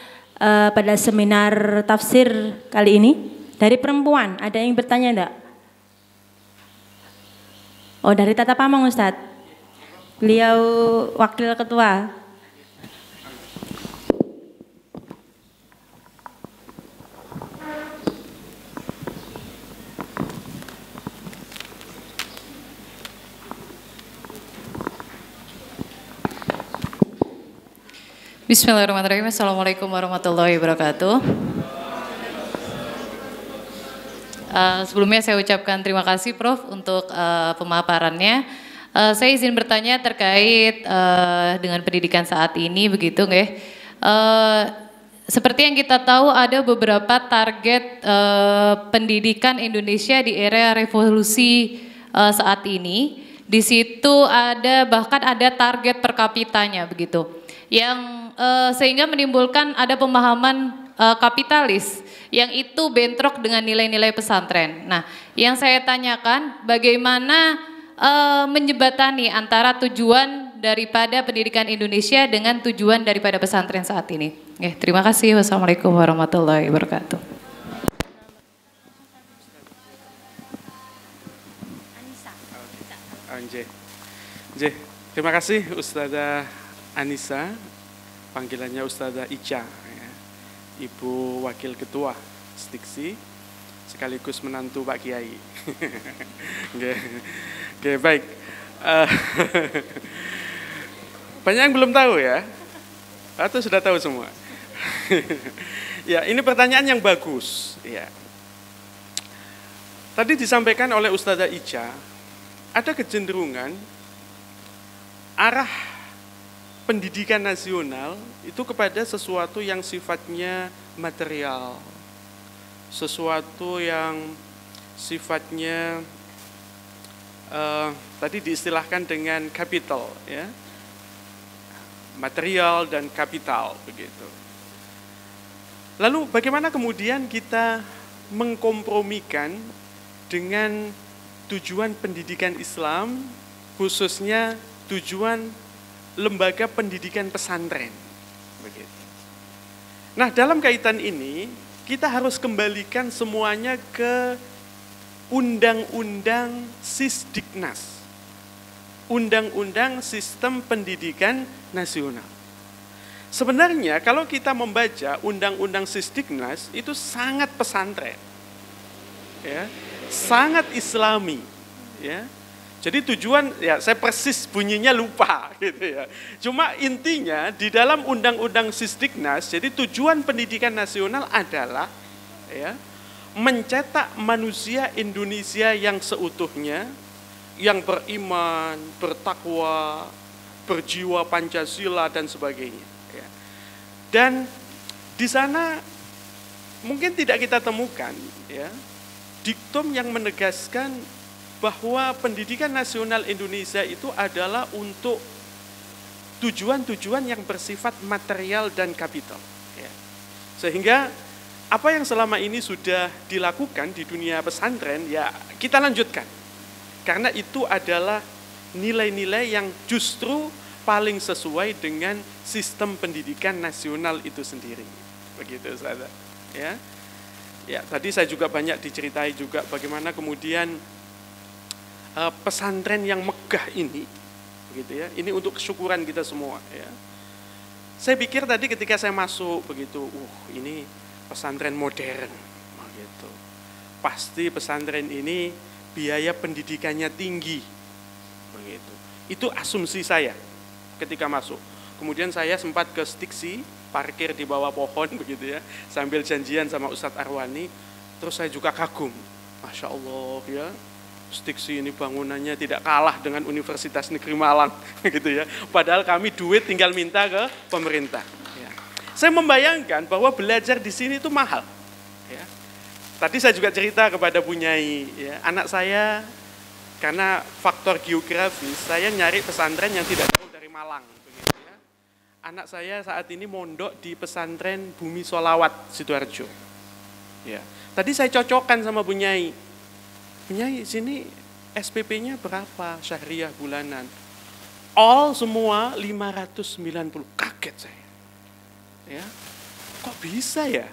pada seminar tafsir kali ini? Dari perempuan, ada yang bertanya enggak? Oh, dari Tata Pamong, Ustadz. Beliau wakil ketua. Bismillahirrahmanirrahim. Assalamualaikum warahmatullahi wabarakatuh. Sebelumnya saya ucapkan terima kasih Prof untuk pemaparannya. Saya izin bertanya terkait dengan pendidikan saat ini begitu nggih. Seperti yang kita tahu ada beberapa target pendidikan Indonesia di era revolusi saat ini. Di situ bahkan ada target per kapitanya begitu. Yang sehingga menimbulkan ada pemahaman kapitalis yang itu bentrok dengan nilai-nilai pesantren. Nah, yang saya tanyakan bagaimana menjembatani antara tujuan daripada pendidikan Indonesia dengan tujuan daripada pesantren saat ini. Terima kasih. Wassalamualaikum warahmatullahi wabarakatuh. Terima kasih Ustazah Anissa, panggilannya Ustazah Ica, ya. Ibu Wakil Ketua Stiksi, sekaligus menantu Pak Kiai. Oke, baik. Banyak yang belum tahu ya, atau sudah tahu semua? Ya, ini pertanyaan yang bagus. Ya. Tadi disampaikan oleh Ustazah Ica, ada kecenderungan arah pendidikan nasional itu kepada sesuatu yang sifatnya material, sesuatu yang sifatnya tadi diistilahkan dengan capital, ya, material dan kapital begitu. Lalu bagaimana kemudian kita mengkompromikan dengan tujuan pendidikan Islam, khususnya tujuan lembaga pendidikan pesantren, begitu. Nah, dalam kaitan ini kita harus kembalikan semuanya ke Undang-Undang Sisdiknas, Undang-Undang Sistem Pendidikan Nasional. Sebenarnya kalau kita membaca Undang-Undang Sisdiknas itu sangat pesantren, ya, sangat Islami, ya. Jadi tujuan, ya saya persis bunyinya lupa gitu ya. Cuma intinya di dalam Undang-Undang Sisdiknas, jadi tujuan pendidikan nasional adalah ya mencetak manusia Indonesia yang seutuhnya, yang beriman, bertakwa, berjiwa Pancasila dan sebagainya. Ya. Dan di sana mungkin tidak kita temukan ya diktum yang menegaskan bahwa pendidikan nasional Indonesia itu adalah untuk tujuan-tujuan yang bersifat material dan kapital. Ya. Sehingga apa yang selama ini sudah dilakukan di dunia pesantren, ya kita lanjutkan. Karena itu adalah nilai-nilai yang justru paling sesuai dengan sistem pendidikan nasional itu sendiri. Begitu, Ustaz. Ya. Ya, tadi saya juga banyak diceritai juga bagaimana kemudian pesantren yang megah ini, begitu ya. Ini untuk kesyukuran kita semua. Ya. Saya pikir tadi ketika saya masuk begitu, ini pesantren modern, begitu. Pasti pesantren ini biaya pendidikannya tinggi, begitu. Itu asumsi saya ketika masuk. Kemudian saya sempat ke Stiksi, parkir di bawah pohon, begitu ya, sambil janjian sama Ustadz Arwani. Terus saya juga kagum, Masya Allah ya. Stiksi ini bangunannya tidak kalah dengan Universitas Negeri Malang, gitu ya. Padahal kami duit tinggal minta ke pemerintah. Ya. Saya membayangkan bahwa belajar di sini itu mahal. Ya. Tadi saya juga cerita kepada Bu Nyai, ya, anak saya karena faktor geografis saya nyari pesantren yang tidak jauh dari Malang. Begitu ya. Anak saya saat ini mondok di pesantren Bumi Sholawat Sidoarjo. Ya. Tadi saya cocokkan sama Bu Nyai. Nyai, sini SPP-nya berapa syahriah bulanan? All semua 590. Kaget saya. Ya. Kok bisa ya?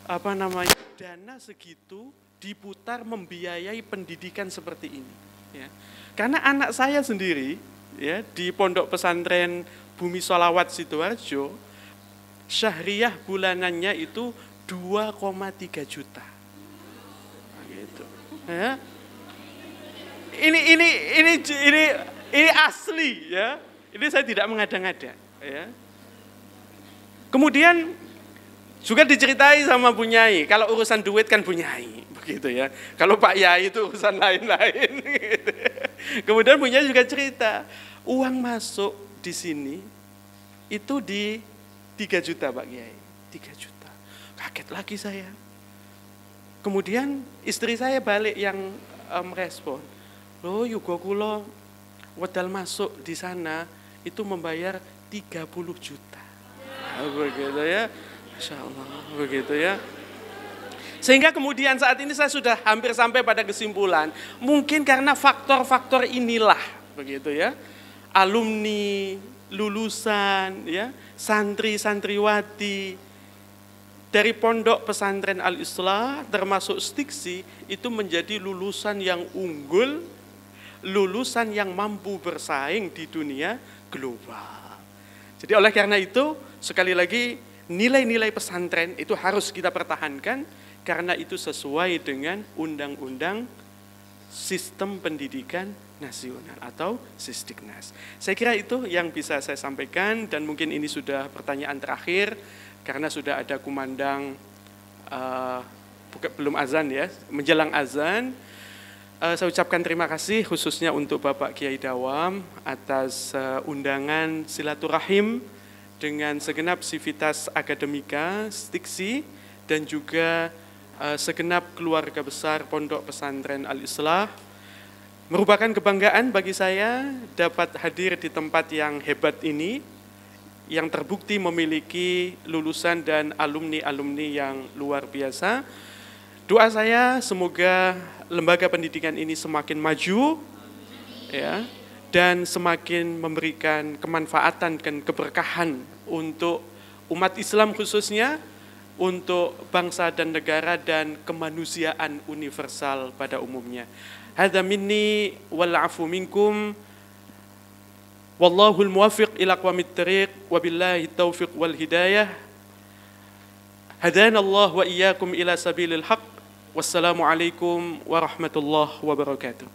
Apa namanya? Dana segitu diputar membiayai pendidikan seperti ini, ya. Karena anak saya sendiri ya di Pondok Pesantren Bumi Sholawat Sidoarjo, syahriah bulanannya itu 2,3 juta. Gitu. Ya. Ini asli ya. Ini saya tidak mengada-ngada ya. Kemudian Juga diceritai sama Bu Nyai, kalau urusan duit kan Bu Nyai, begitu ya. Kalau Pak Yai itu urusan lain-lain. Gitu. Kemudian Bu Nyai juga cerita, uang masuk di sini itu di 3 juta Pak Kiai, 3 juta. Kaget lagi saya. Kemudian istri saya balik yang merespon, loh yugo kulo wedal masuk di sana itu membayar 30 juta. Begitu ya. Masya Allah, begitu ya. Sehingga kemudian saat ini saya sudah hampir sampai pada kesimpulan, mungkin karena faktor-faktor inilah, begitu ya, alumni, lulusan, ya, santri-santriwati dari pondok pesantren Al-Islah termasuk Stiksi itu menjadi lulusan yang unggul, lulusan yang mampu bersaing di dunia global. Jadi oleh karena itu, sekali lagi, nilai-nilai pesantren itu harus kita pertahankan karena itu sesuai dengan Undang-Undang Sistem Pendidikan Nasional atau Sisdiknas. Saya kira itu yang bisa saya sampaikan dan mungkin ini sudah pertanyaan terakhir karena sudah ada kumandang belum azan ya, menjelang azan. Saya ucapkan terima kasih khususnya untuk Bapak Kiai Dawam atas undangan silaturahim dengan segenap sivitas akademika, Stiksi, dan juga segenap keluarga besar Pondok Pesantren Al-Islah. Merupakan kebanggaan bagi saya dapat hadir di tempat yang hebat ini, yang terbukti memiliki lulusan dan alumni-alumni yang luar biasa. Doa saya semoga lembaga pendidikan ini semakin maju, ya, dan semakin memberikan kemanfaatan dan keberkahan untuk umat Islam khususnya, untuk bangsa dan negara dan kemanusiaan universal pada umumnya. Hadza minni wal afu minkum. Wallahul muwaffiq ila aqwamit thariq wa billahi taufiq wal hidayah. Hadanallahu wa iyyakum ila sabilil haqq. Wassalamualaikum warahmatullahi wabarakatuh.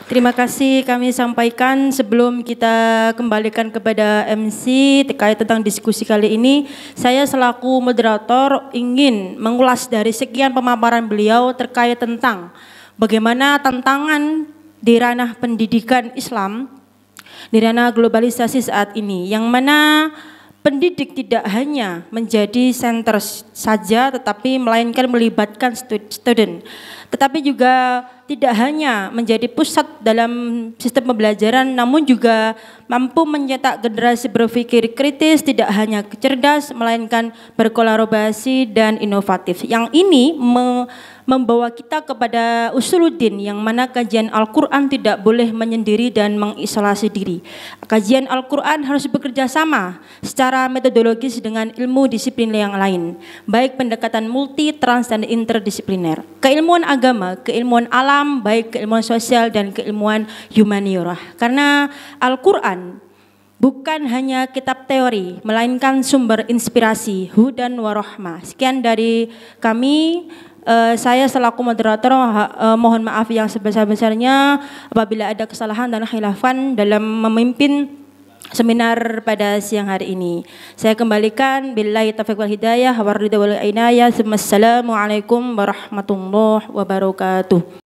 Terima kasih kami sampaikan sebelum kita kembalikan kepada MC terkait tentang diskusi kali ini. Saya selaku moderator ingin mengulas dari sekian pemaparan beliau terkait tentang bagaimana tantangan di ranah pendidikan Islam, di ranah globalisasi saat ini, yang mana pendidik tidak hanya menjadi center saja tetapi melainkan melibatkan student, tetapi juga tidak hanya menjadi pusat dalam sistem pembelajaran namun juga mampu mencetak generasi berpikir kritis, tidak hanya cerdas melainkan berkolaborasi dan inovatif. Yang ini membawa kita kepada usuluddin, yang mana kajian Al-Quran tidak boleh menyendiri dan mengisolasi diri. Kajian Al-Quran harus bekerja sama secara metodologis dengan ilmu disiplin yang lain, baik pendekatan multi, trans, dan interdisipliner. Keilmuan agama, keilmuan alam, baik keilmuan sosial dan keilmuan humaniora. Karena Al-Quran bukan hanya kitab teori, melainkan sumber inspirasi, hudan warahmah. Sekian dari kami. Saya selaku moderator mohon maaf yang sebesar-besarnya apabila ada kesalahan dan khilafan dalam memimpin seminar pada siang hari ini. Saya kembalikan billahi taufiq wal hidayah wa ridha wal inayah. Assalamualaikum warahmatullahi wabarakatuh.